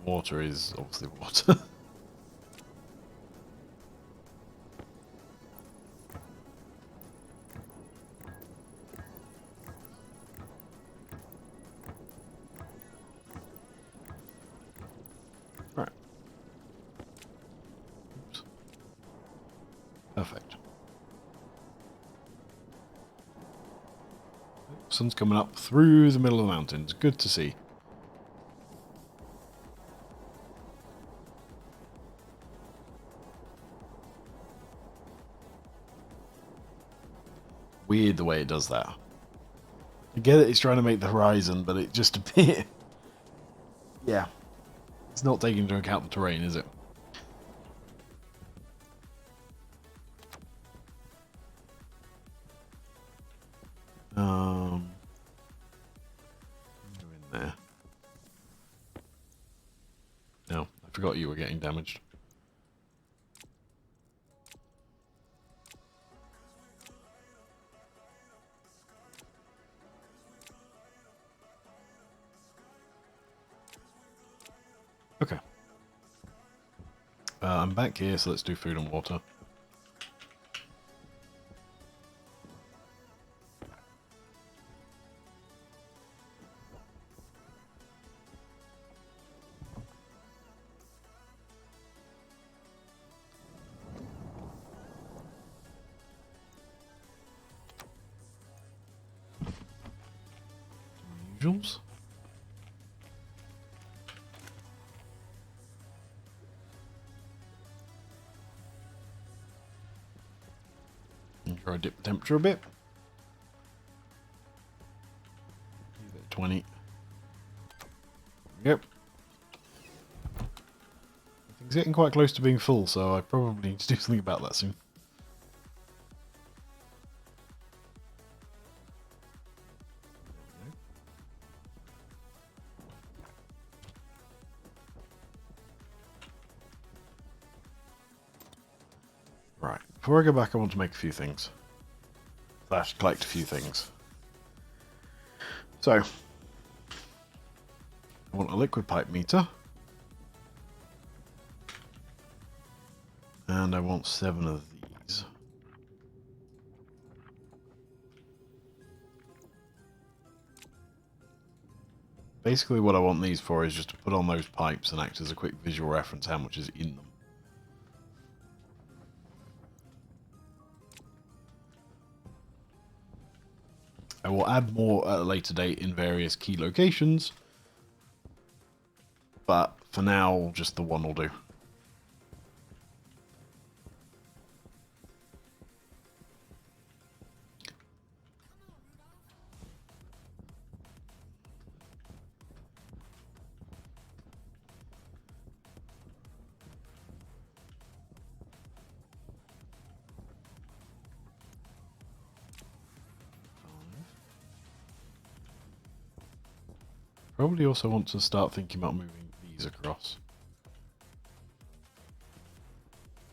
Water is obviously water. Right. Oops. Perfect. Sun's coming up through the middle of the mountains. Good to see. Weird the way it does that. I get it, it's trying to make the horizon, but it just a bit... Yeah. It's not taking into account the terrain, is it? Go in there. No, I forgot you were getting damaged. Okay. I'm back here, so let's do food and water. Usuals. Try to dip the temperature a bit. 20. Yep. Things getting quite close to being full, so I probably need to do something about that soon. Right, before I go back I want to make a few things. Slash collect a few things. So, I want a liquid pipe meter. And I want 7 of these. Basically what I want these for is just to put on those pipes and act as a quick visual reference how much is in them. I will add more at a later date in various key locations, but for now, just the one will do. Probably also want to start thinking about moving these across.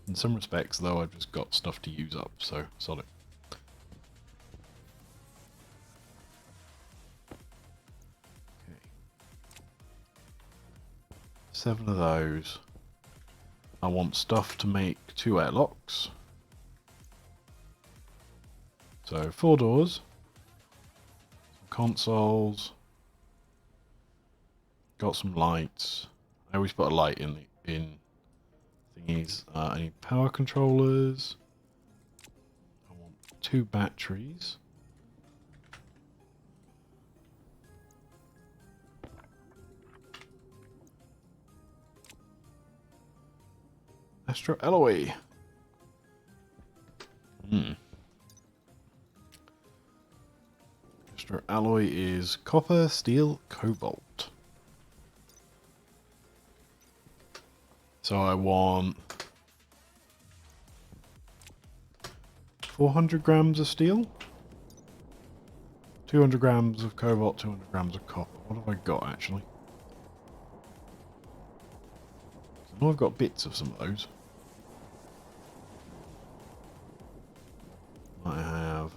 In some respects, though, I've just got stuff to use up, so solid. Okay. 7 of those. I want stuff to make 2 airlocks. So 4 doors, some consoles, got some lights. I always put a light in thingies. I need power controllers. I want 2 batteries. Astro alloy. Astro alloy is copper, steel, cobalt. So I want 400 grams of steel, 200 grams of cobalt, 200 grams of copper. What have I got actually? I know I've got bits of some of those. I have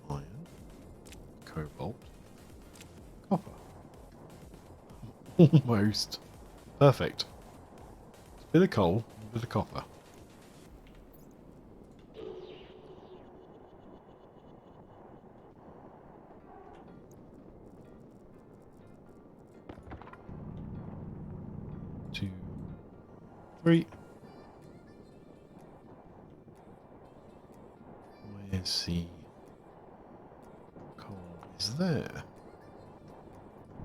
iron, cobalt, copper. Almost. Perfect. A bit of coal, a bit of copper. Two, three. Where's the coal? Is there?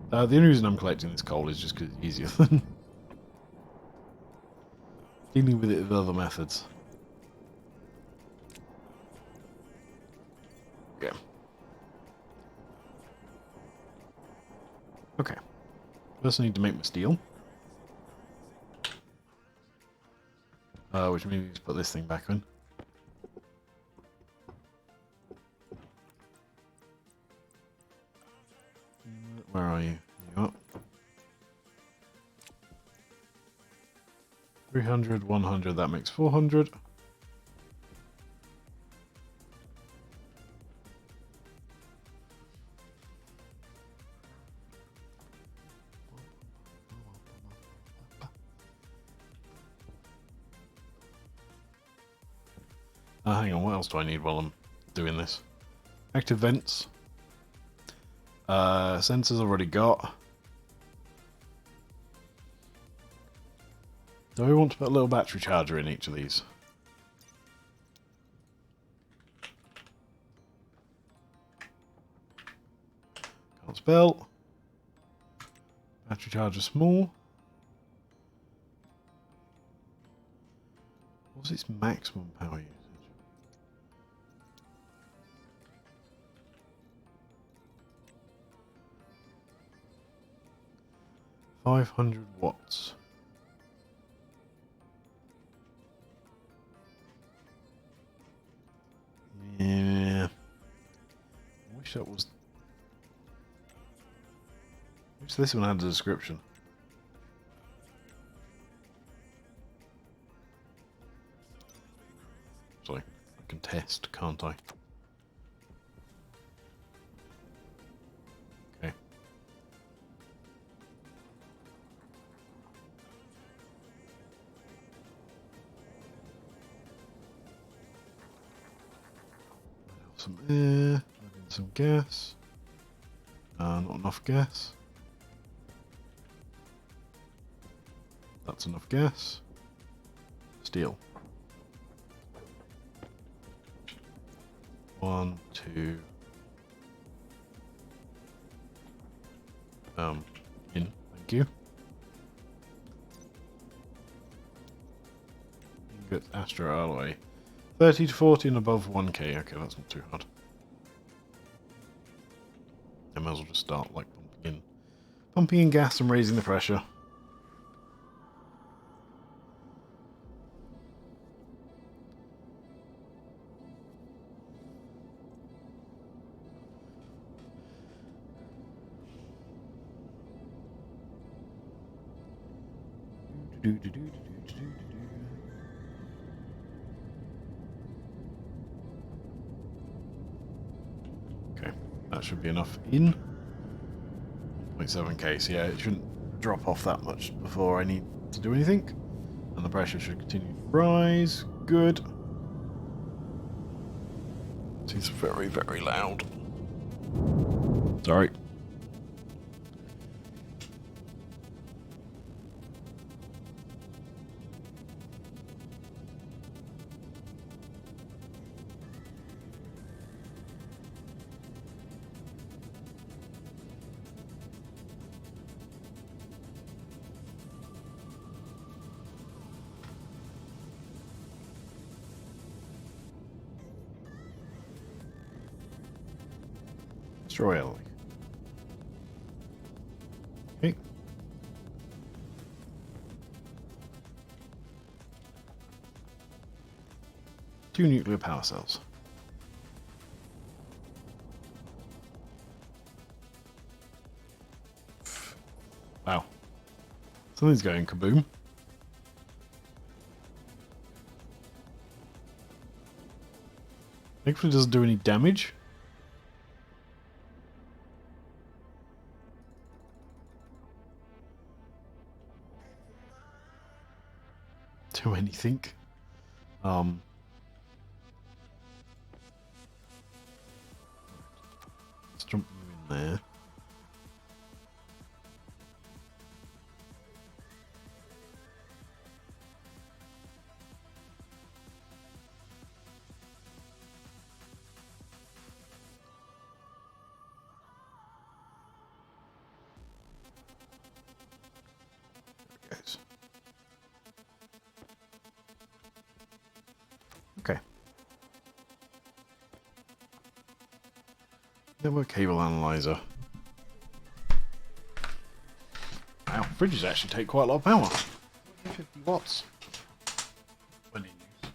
The only reason I'm collecting this coal is just because it's easier than dealing with it with other methods. Yeah. Okay. First I need to make my steel. Which means put this thing back in. Where are you? You up? 300, 100, that makes 400. Hang on, what else do I need while I'm doing this? Active vents. Sensors already got. Do I want to put a little battery charger in each of these? Can't spell. Battery charger small. What's its maximum power usage? $500 watts. Yeah. I wish that was. I wish this one had a description. Sorry, I can test, can't I? Okay. Some air, add in some gas. Not enough gas. That's enough gas. Steel. 1, 2. In. Thank you. Ingot Astro alloy. 30 to 40 and above 1k. Okay, that's not too hard. I might as well just start like pumping in gas and raising the pressure. Okay, that should be enough in. 0.7k, so yeah, it shouldn't drop off that much before I need to do anything. And the pressure should continue to rise. Good. It's very, very loud. Sorry. Destroy ally. Okay. Two nuclear power cells. Wow. Something's going kaboom. Thankfully it doesn't do any damage. Do anything. Let's jump you in there. There it goes. Okay. Network cable analyzer. Wow, fridges actually take quite a lot of power. 50 watts. When in use.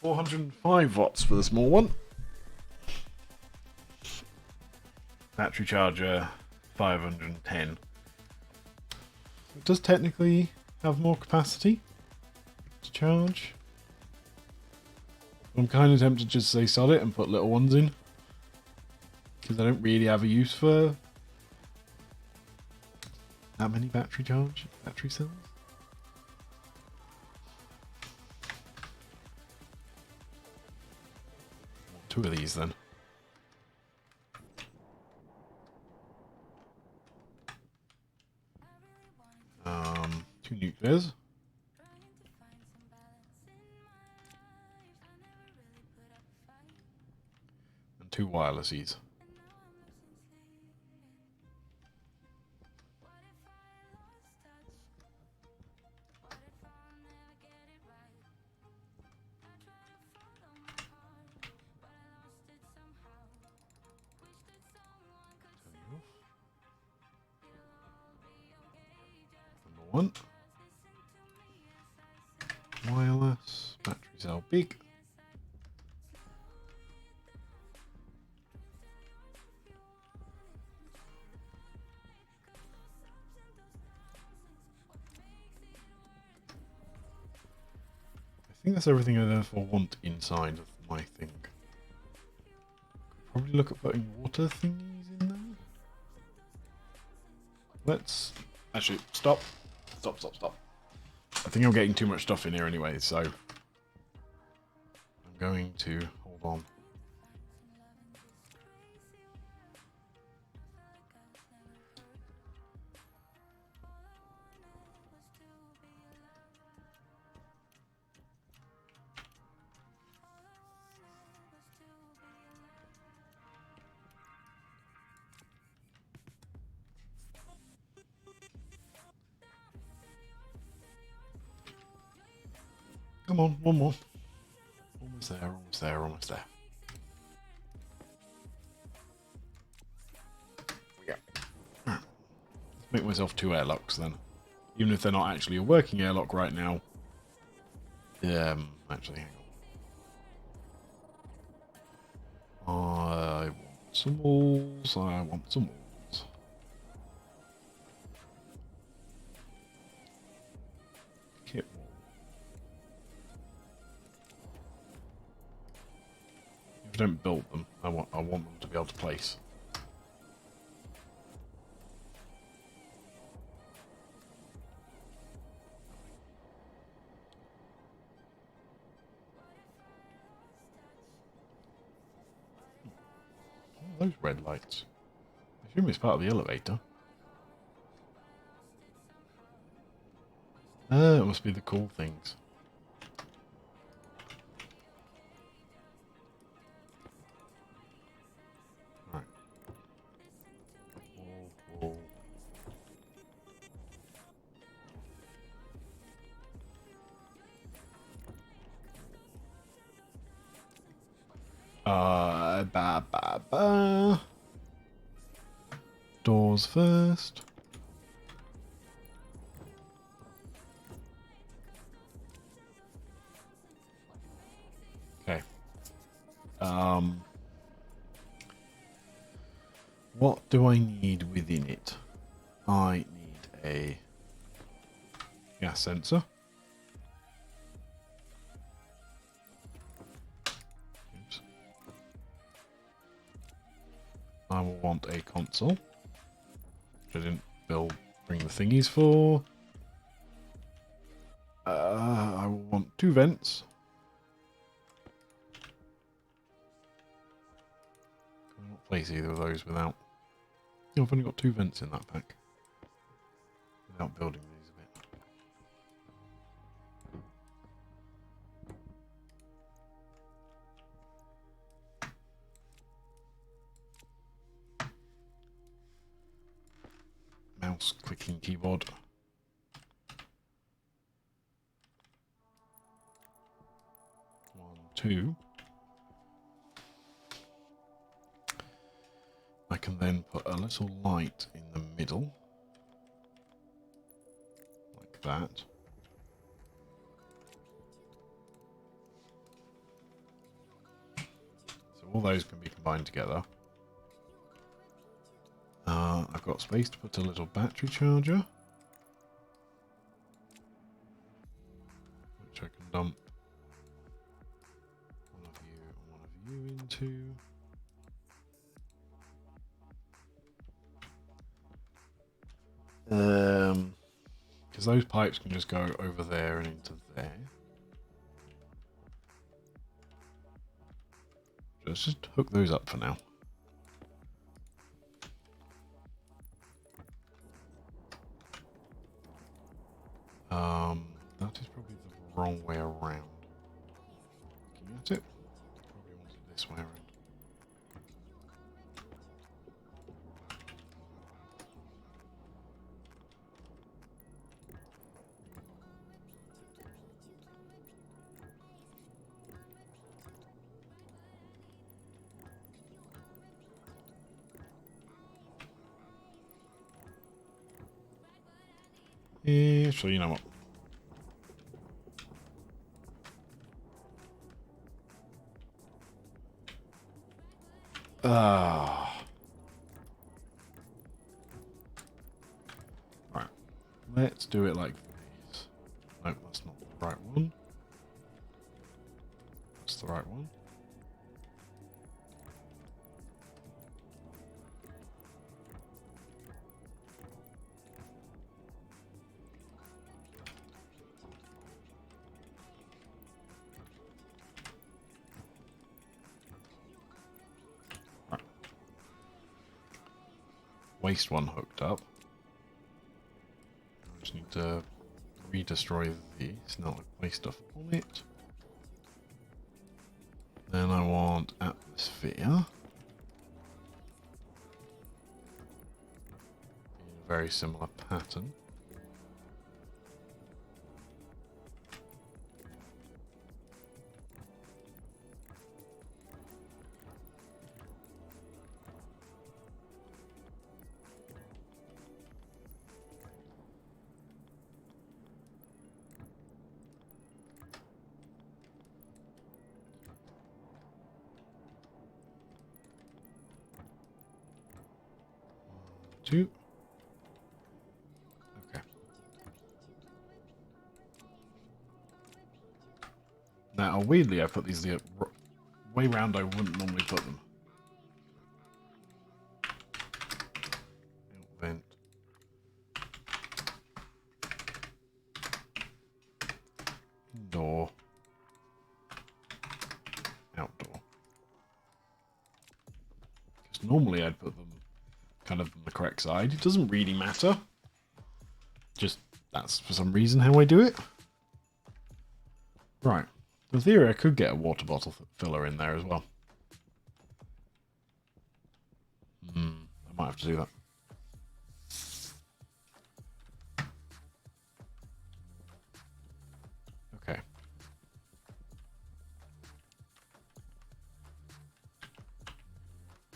405 watts for the small one. Battery charger 510. It does technically have more capacity to charge. I'm kind of tempted to just say sod it and put little ones in, because I don't really have a use for that many battery cells. Two of these then. Two nuclears. And two wirelessies. Number one. Wireless. Battery cell big. I think that's everything I therefore want inside of my thing. Probably look at putting water thingies in there. Let's actually stop. I think I'm getting too much stuff in here anyway, so I'm going to hold on. Come on, one more. Almost there. Yeah. Let's make myself two airlocks then. Even if they're not actually a working airlock right now. Actually, hang on. I want some walls. I want some walls. Kit wall. If I don't build them, I want them to be able to place. Those red lights. I assume it's part of the elevator. Ah, it must be the cool things. Right. Wall. Ba. Doors first. Okay. What do I need within it? I need a gas sensor. Oops. I will want a console, which I didn't bring the thingies for. I will want 2 vents. I cannot place either of those without. I've only got 2 vents in that pack. Without building these a bit. Mouse clicking keyboard. 1, 2. I can then put a little light in the middle. Like that. So all those can be combined together. I've got space to put a little battery charger, which I can dump one of you into. Because those pipes can just go over there and into there. Let's just hook those up for now. That is probably the wrong way around. Looking at it, probably want it this way around. Yeah, so you know what? Right. Let's do it like this. Nope, that's not the right one. That's the right one. Right. Waste one hooked up. I just need to redestroy these, not place stuff on it. Then I want atmosphere. In a very similar pattern. 2. Okay. Now, weirdly, I put these the way round I wouldn't normally put them. Vent. Indoor. Outdoor. Because normally I'd put them kind of on the correct side. It doesn't really matter. Just that's for some reason how I do it. Right. In theory, I could get a water bottle filler in there as well. I might have to do that. Okay.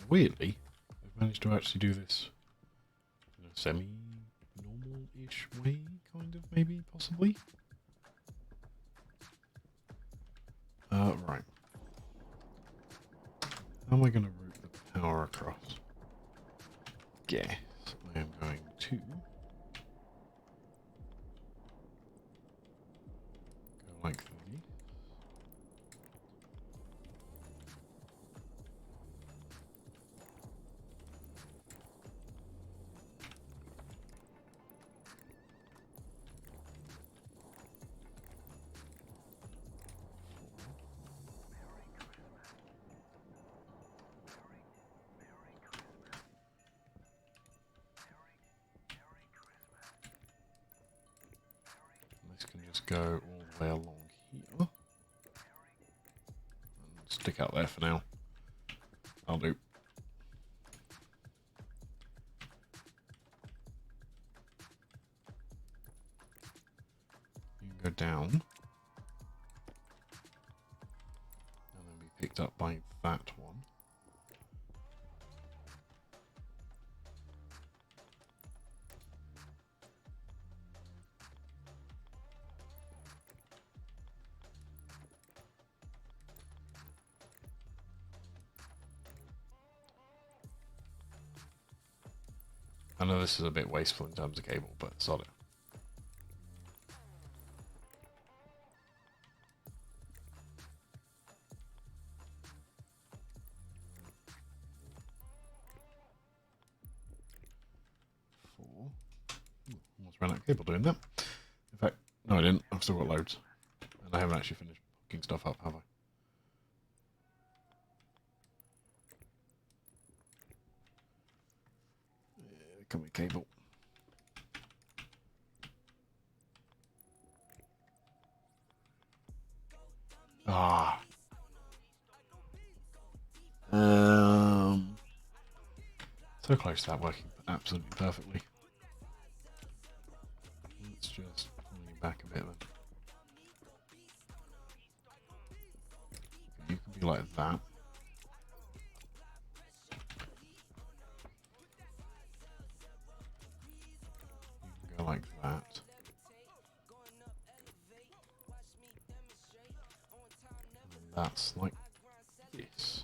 Weirdly, I've managed to actually do this in a semi-normal-ish way, kind of, maybe, possibly. Right. How am I going to route the power across? Guess I am going to go like this. This can just go all the way along here. And stick out there for now. I'll do. You can go down. And then be picked up by that one. I know this is a bit wasteful in terms of cable, but solid. Almost ran out of cable doing that. In fact, no I didn't. I've still got loads. And I haven't actually finished hooking stuff up, have I? Come with cable. Ah. So close to that working absolutely perfectly. Let's just pull you back a bit then. You can be like that. You can go like that. And that's like this.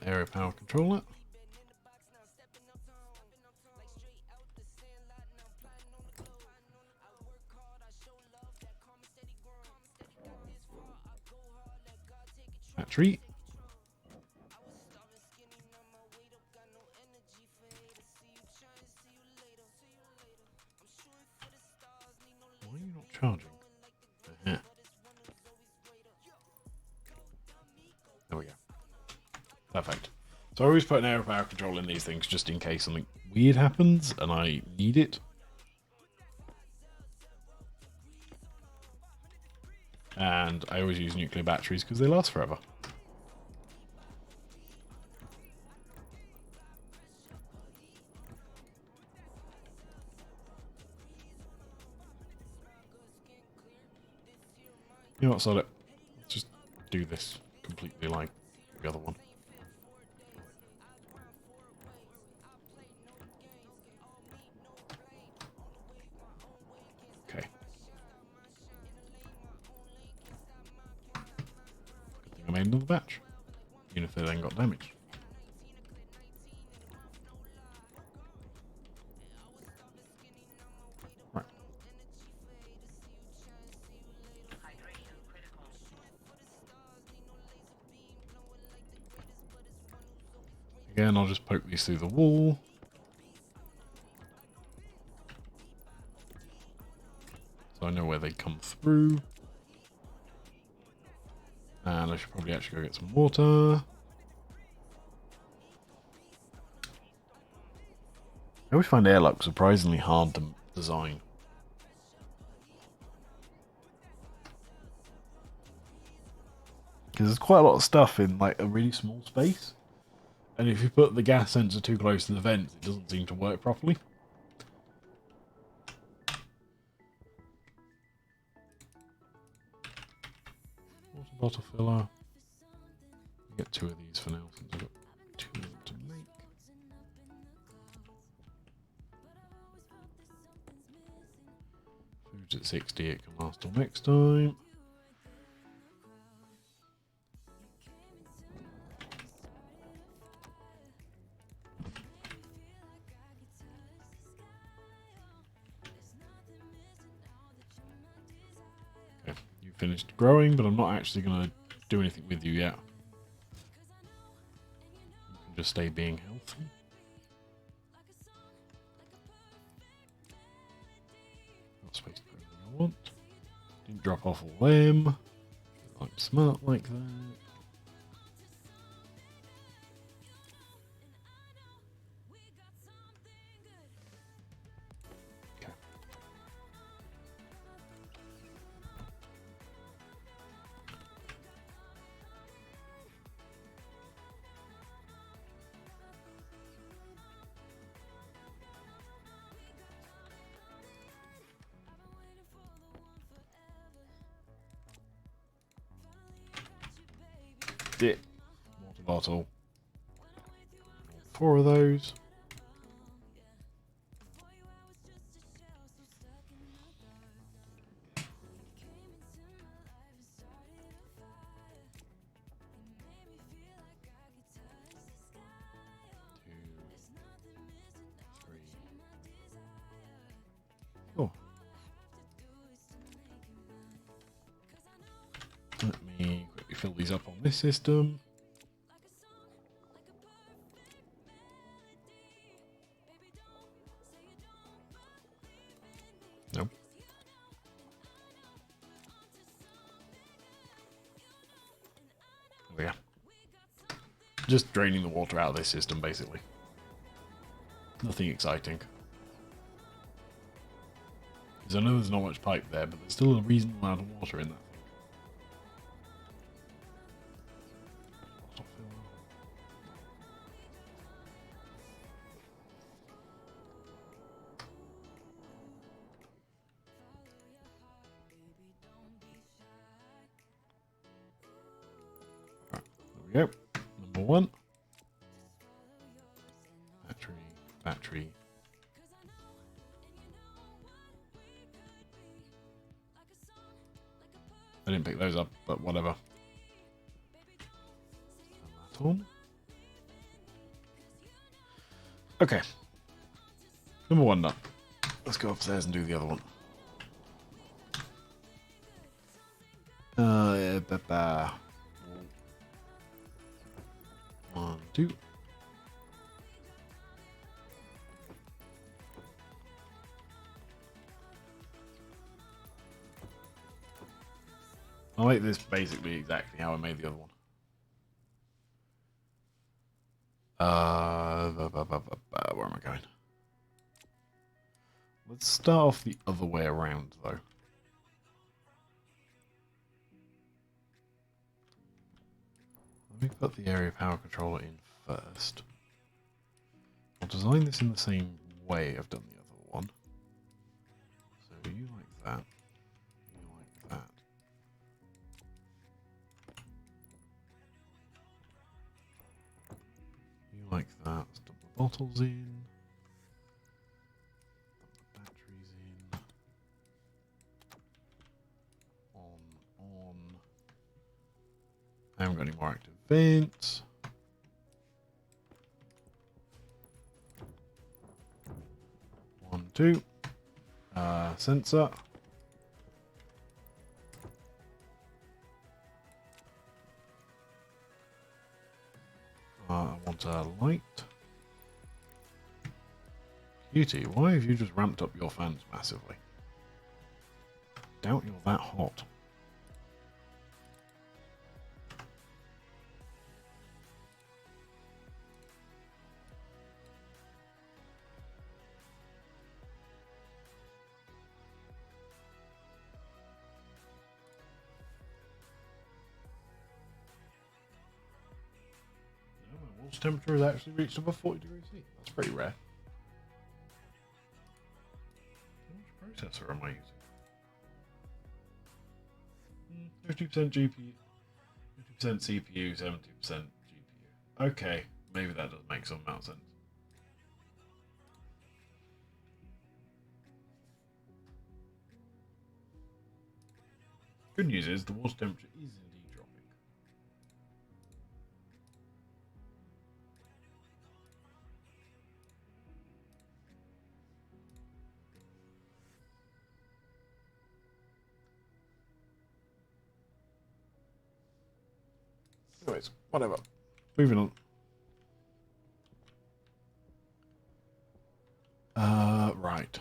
Area power controller. Battery. Why are you not charging? There we go. Perfect. So I always put an air power control in these things just in case something weird happens and I need it. And I always use nuclear batteries because they last forever. You know what, sod it. Let's just do this completely like the other one. Okay. Good thing I made another batch. Even if they then got damaged. Again, I'll just poke these through the wall. So I know where they come through. And I should probably actually go get some water. I always find airlock surprisingly hard to design. Because there's quite a lot of stuff in like a really small space. And if you put the gas sensor too close to the vents, it doesn't seem to work properly. Water bottle filler. Get 2 of these for now since I've got 2 of them to make. Food's at 60, it can last till next time. Okay, you finished growing, but I'm not actually going to do anything with you yet. You can just stay being healthy. Not space to put everything I want. Didn't drop off all them. I'm smart like that. Okay. Dip. Water bottle. 4 of those. Oh. Let me quickly fill these up on this system. Nope. There we go. Just draining the water out of this system, basically. Nothing exciting. Because I know there's not much pipe there, but there's still a reasonable amount of water in that thing. Right, there we go. Number 1. Battery, battery. I didn't pick those up, but whatever. Turn that on. Okay. Number 1 done. Let's go upstairs and do the other one. Yeah, 1, 2. I'll make this basically exactly how I made the other one. Where am I going? Let's start off the other way around, though. Let me put the area power controller in first. I'll design this in the same way I've done the other one. So you like that. You like that. You like that. Let's dump the bottles in. Dump the batteries in. On. I haven't got any more active vents. One, 2. Sensor. I want light. Cutie, why have you just ramped up your fans massively? Doubt you're that hot. No, my water temperature has actually reached above 40 degrees C. That's pretty rare. Which processor am I using? 50% GPU, 50% CPU, 70% GPU. Okay, maybe that does make some amount of sense. Good news is the water temperature is indeed dropping. Anyways, whatever. Moving on. Right.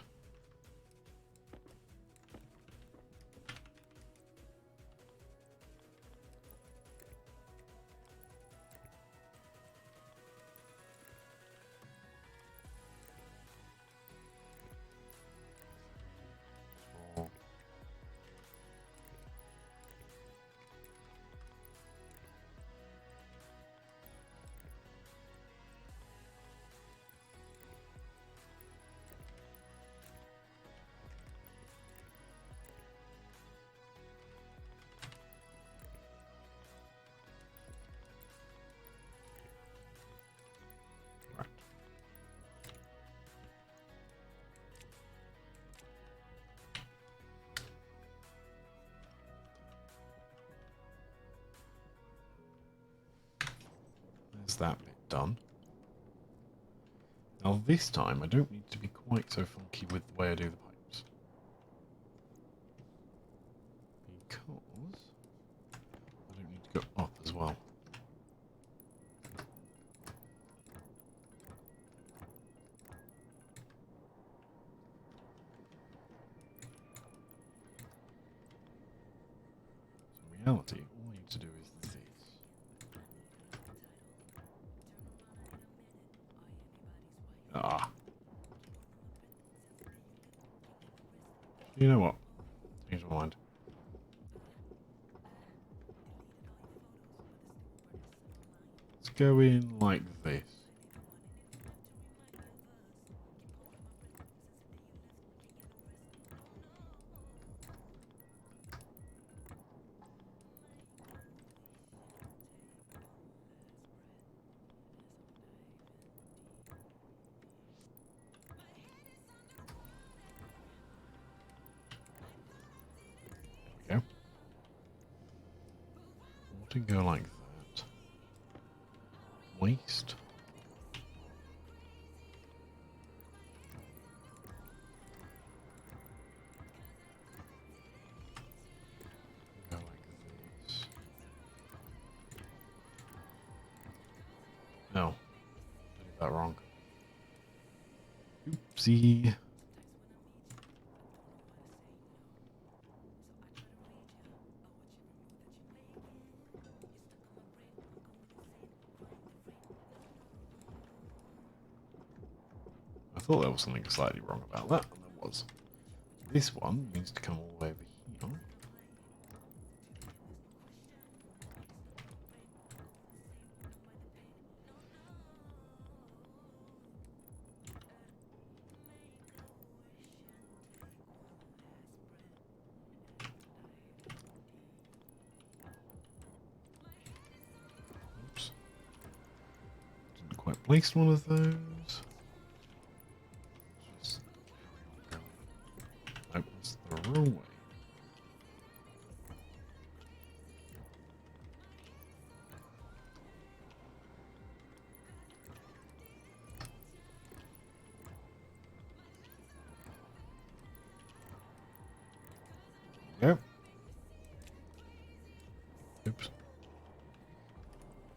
There's that bit done. Now this time I don't need to be quite so funky with the way I do the pipes. Because I don't need to go up as well. So in reality, all I need to do is this. Ah. You know what? Change my mind. Let's go in like this. There we go. Water go like that. Waste. Go like this. No. I did that wrong. Oopsie. I thought there was something slightly wrong about that, and there was. This one needs to come all the way over here. Oops. Didn't quite place one of those. Nope, that's the wrong way. Yep. Oops.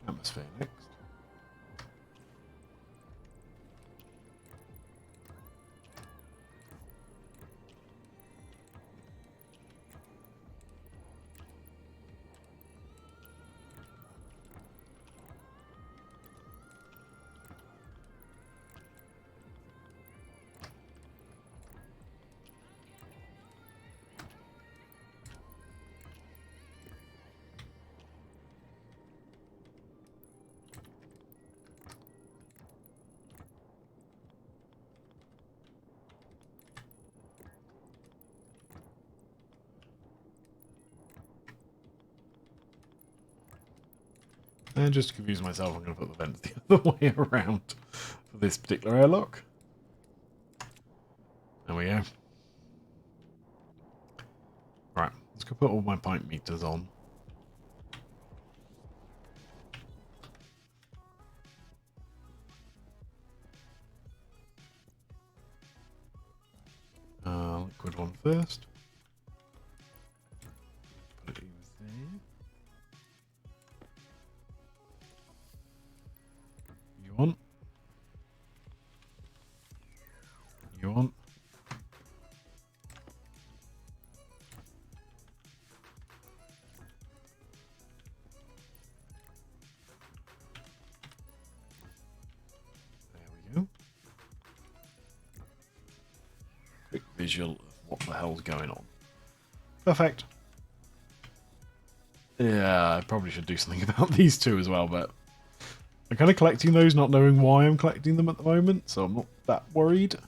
Atmosphere next. And just to confuse myself, I'm going to put the vents the other way around for this particular airlock. There we go. Right, let's go put all my pipe meters on. Liquid one first. Put it over there. You want? You want? There we go. Quick visual of what the hell's going on. Perfect. Yeah, I probably should do something about these two as well, but I'm kind of collecting those, not knowing why I'm collecting them at the moment, so I'm not that worried. If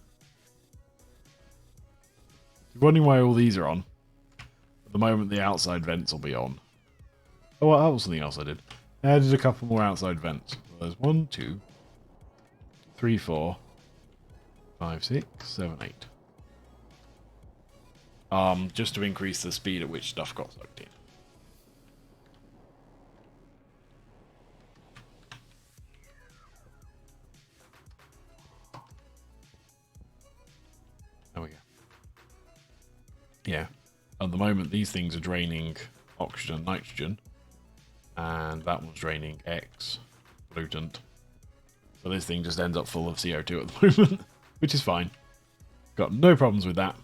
you're wondering why all these are on, at the moment the outside vents will be on. Oh, that was something else I did. I added a couple more outside vents. There's 1, 2, 3, 4, 5, 6, 7, 8. Just to increase the speed at which stuff got sucked in. There we go. Yeah. At the moment, these things are draining oxygen and nitrogen. And that one's draining X pollutant. So this thing just ends up full of CO2 at the moment. Which is fine. Got no problems with that.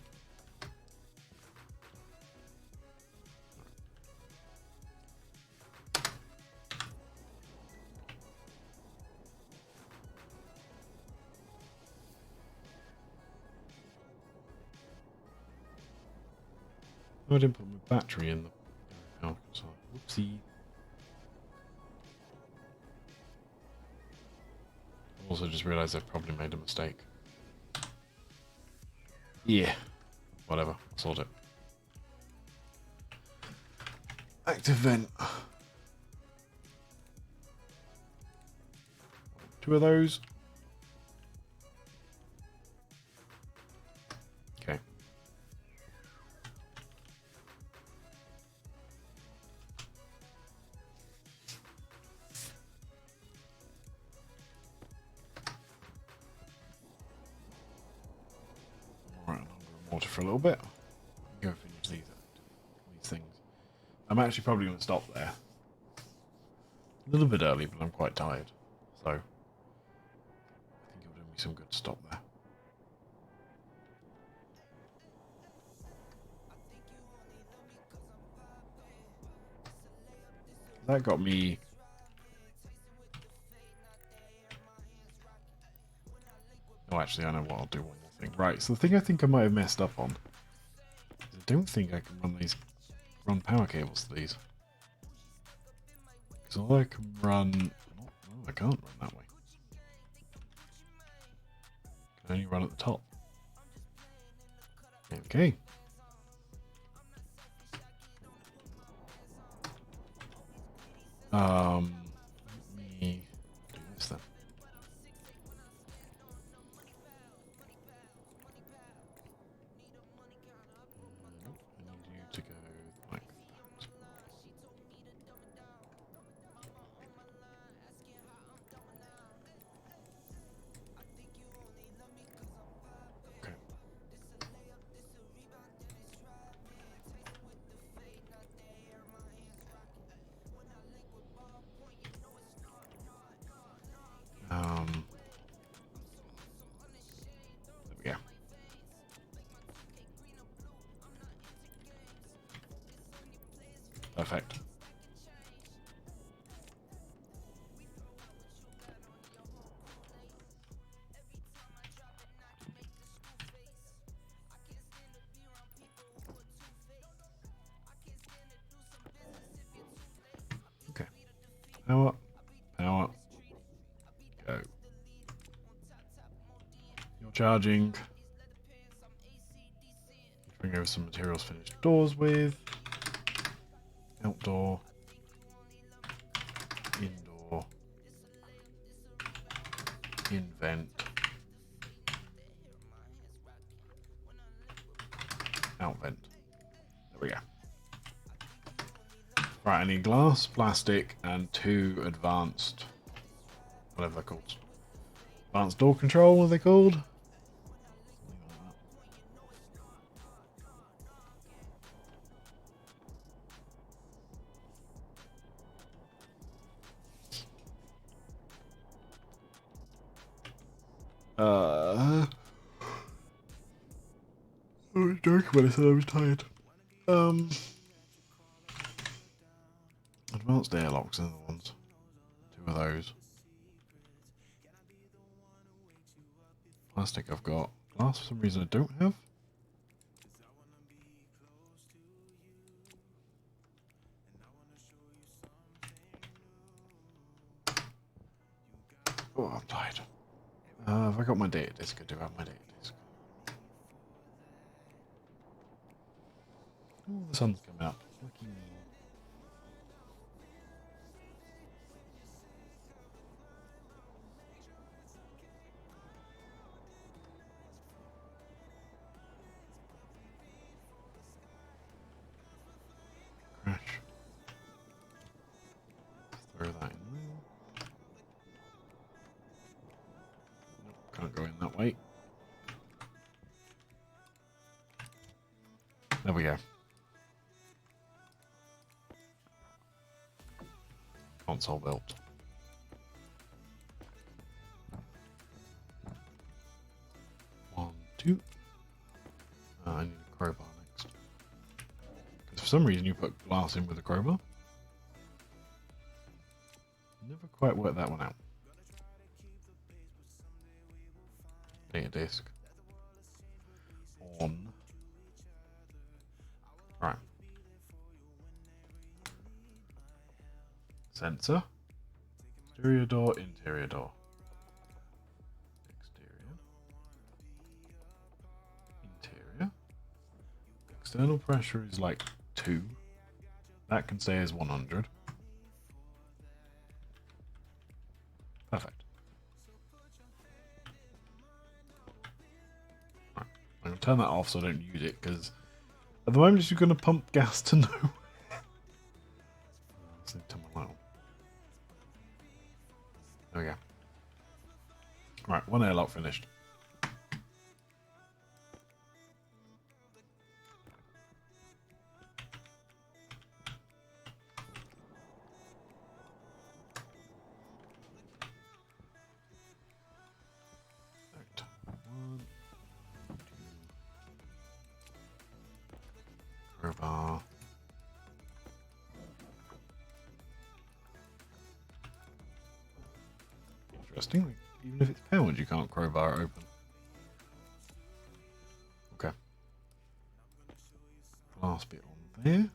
I didn't put my battery in the power side. Whoopsie. Also just realised I've probably made a mistake. Yeah. Whatever. I'll sort it. Active vent. 2 of those. Okay. Alright, I'm water for a little bit. Go finish these things. I'm actually probably going to stop there. A little bit early, but I'm quite tired. So, I think it'll do me some good to stop there. That got me... Oh, actually, I know what I'll do one more thing. Right, so the thing I think I might have messed up on is I don't think I can run power cables to these. Because all I can run... Oh, I can't run that way. I can only run at the top. Okay. Let me do this then. I need you to go like that. Okay. There we go. Perfect. Okay. Power. Power. Go. You're charging. Bring over some materials finished doors with. Outdoor. Indoor. invent, outvent. There we go. Right, I need glass, plastic, and 2 advanced, whatever they're called. Advanced door control, what are they called? I was joking when I said I was tired. Advanced airlocks are the ones. 2 of those. Plastic I've got. Glass for some reason I don't have. Oh, I'm tired. Have I got my data disk? I do have my data disk. Oh, the sun's coming up. Lucky me. Crash. Throw that in there. Nope, can't go in that way. There we go. Console built. One, two. I need a crowbar next. Because for some reason you put glass in with a crowbar. Never quite worked that one out. Data disk. On. Right. Sensor. Exterior door, interior door. Exterior. Interior. External pressure is like 2. That can stay as 100. Perfect. Right. I'm going to turn that off so I don't use it, because at the moment it's just going to pump gas to nowhere. Let's turn my light on. There we go. Right, 1 airlock finished. Right. 1, 2. Crowbar. Interesting. Even if it's powered, you can't crowbar it open. Okay. Glass bit on there.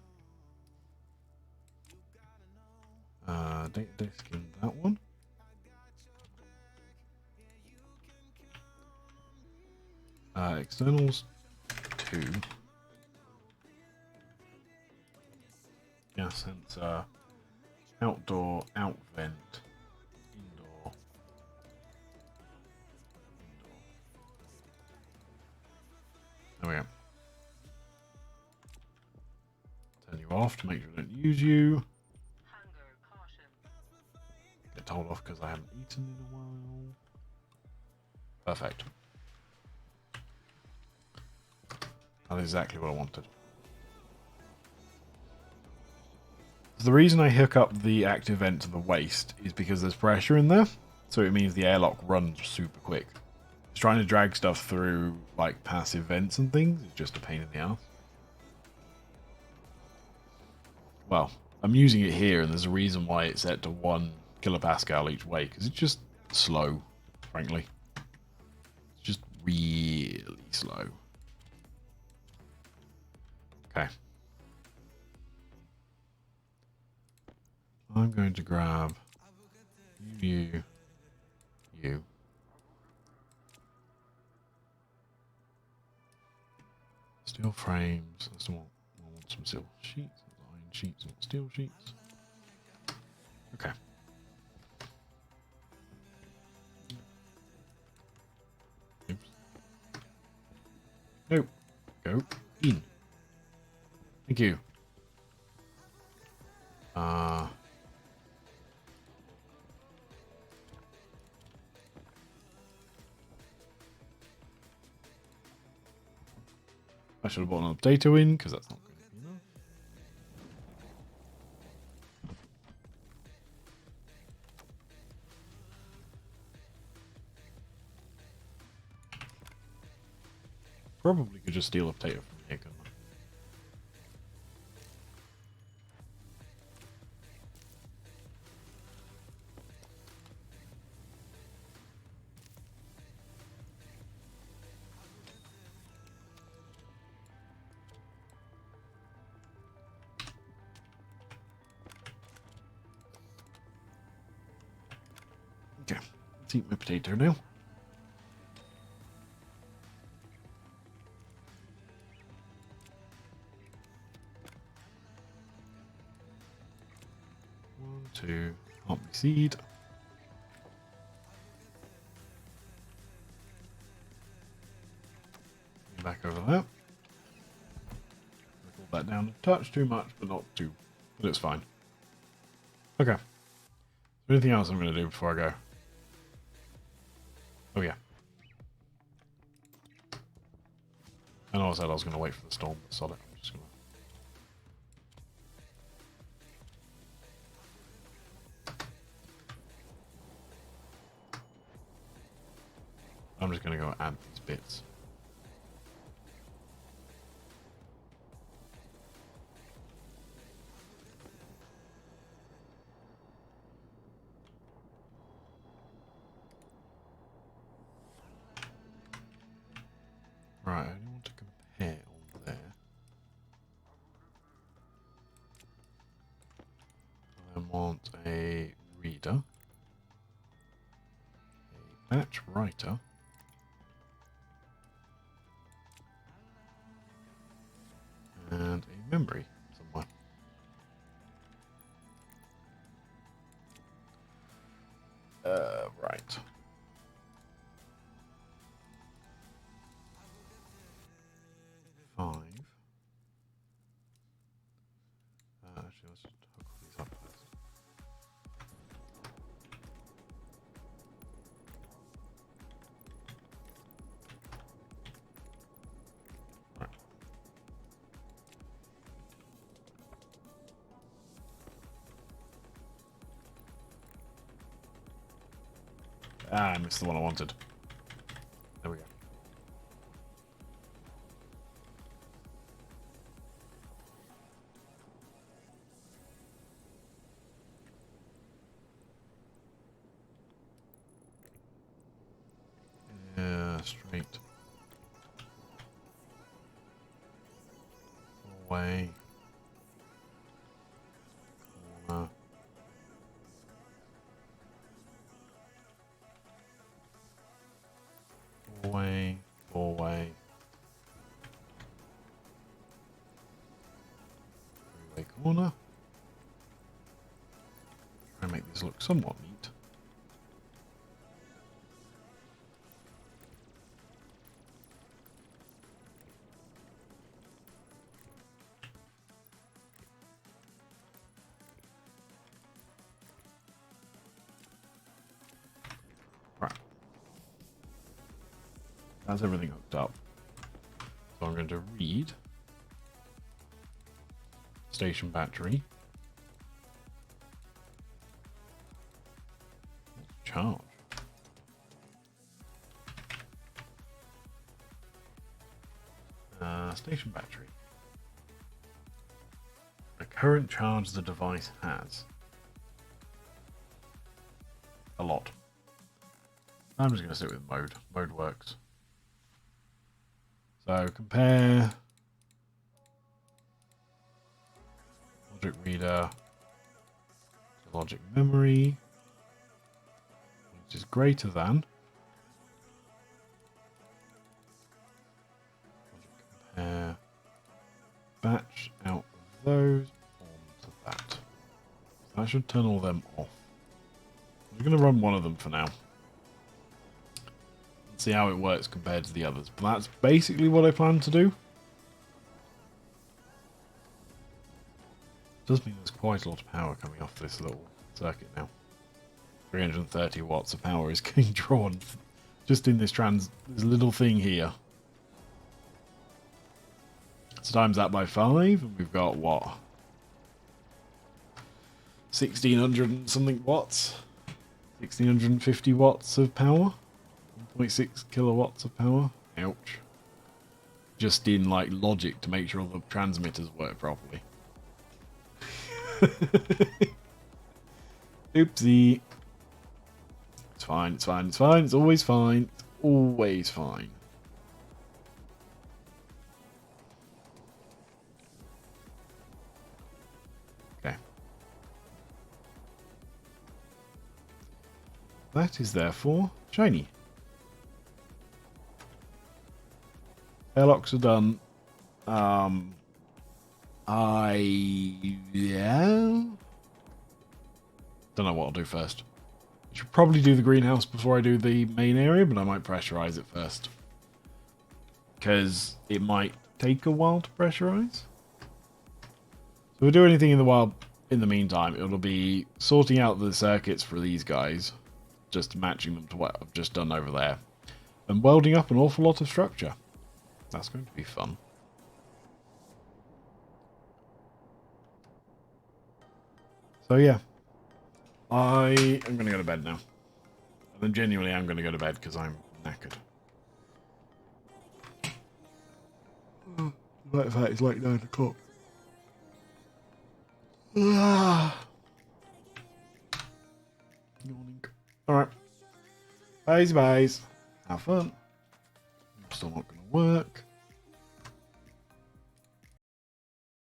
Data disk in that one. Externals 2. Gas sensor. Outdoor, out vent. Indoor. There we go. Turn you off to make sure I don't use you. Hunger caution. Get told off because I haven't eaten in a while. Perfect. That's exactly what I wanted. So the reason I hook up the active vent to the waste is because there's pressure in there. So it means the airlock runs super quick. Just trying to drag stuff through like passive vents and things is just a pain in the ass. Well, I'm using it here and there's a reason why it's set to 1 kilopascal each way, because it's just slow, frankly. It's just really slow. Okay. I'm going to grab you. Steel frames. I want some steel sheets, iron sheets, and steel sheets. Okay. Go. Go. In. Thank you. I should have bought another potato in, because that's not going to be enough. Probably could just steal a potato from here, couldn't I? Okay, let's eat my potato now. One, two, plant my seed. Back over there. Pull that down a touch too much, but not too. But it's fine. Okay. Is there anything else I'm going to do before I go? Oh yeah. I know I said I was going to wait for the storm, but sod it. I'm just going to... I'm just going to go add these bits. Right, I only want to compare on there. I want a reader, a batch writer, and a memory somewhere. Right. Five. Actually, let's just hook all these up first. Right. Ah, I missed the one I wanted. There we go. Yeah, straight. Away. Corner. Away. Away. Away corner. Try and make this look somewhat neat. Right. That's everything hooked up. So I'm going to read station battery. Charge. Station battery. The current charge the device has. A lot. I'm just going to stick with mode. Mode works. So compare logic reader to logic memory, which is greater than. Compare batch out of those onto that. So that should turn all of them off. I'm going to run one of them for now. See how it works compared to the others. But that's basically what I plan to do. Does mean there's quite a lot of power coming off this little circuit now. 330 watts of power is getting drawn just in this little thing here. So times that by 5, and we've got what? 1600 and something watts? 1650 watts of power? 1.6 kilowatts of power? Ouch. Just in like logic to make sure all the transmitters work properly. Oopsie. It's fine, it's fine, it's fine, it's always fine. It's always fine. Okay. That is therefore shiny. Airlocks are done. Yeah. Don't know what I'll do first. I should probably do the greenhouse before I do the main area, but I might pressurize it first. Because it might take a while to pressurize. So if we do anything in the meantime, it'll be sorting out the circuits for these guys. Just matching them to what I've just done over there. And welding up an awful lot of structure. That's going to be fun. So yeah. I am going to go to bed now. And then genuinely I'm going to go to bed because I'm knackered. Like that, it's like 9 o'clock. Yawning. Alright. Byes, byes. Have fun. I'm still not going to work.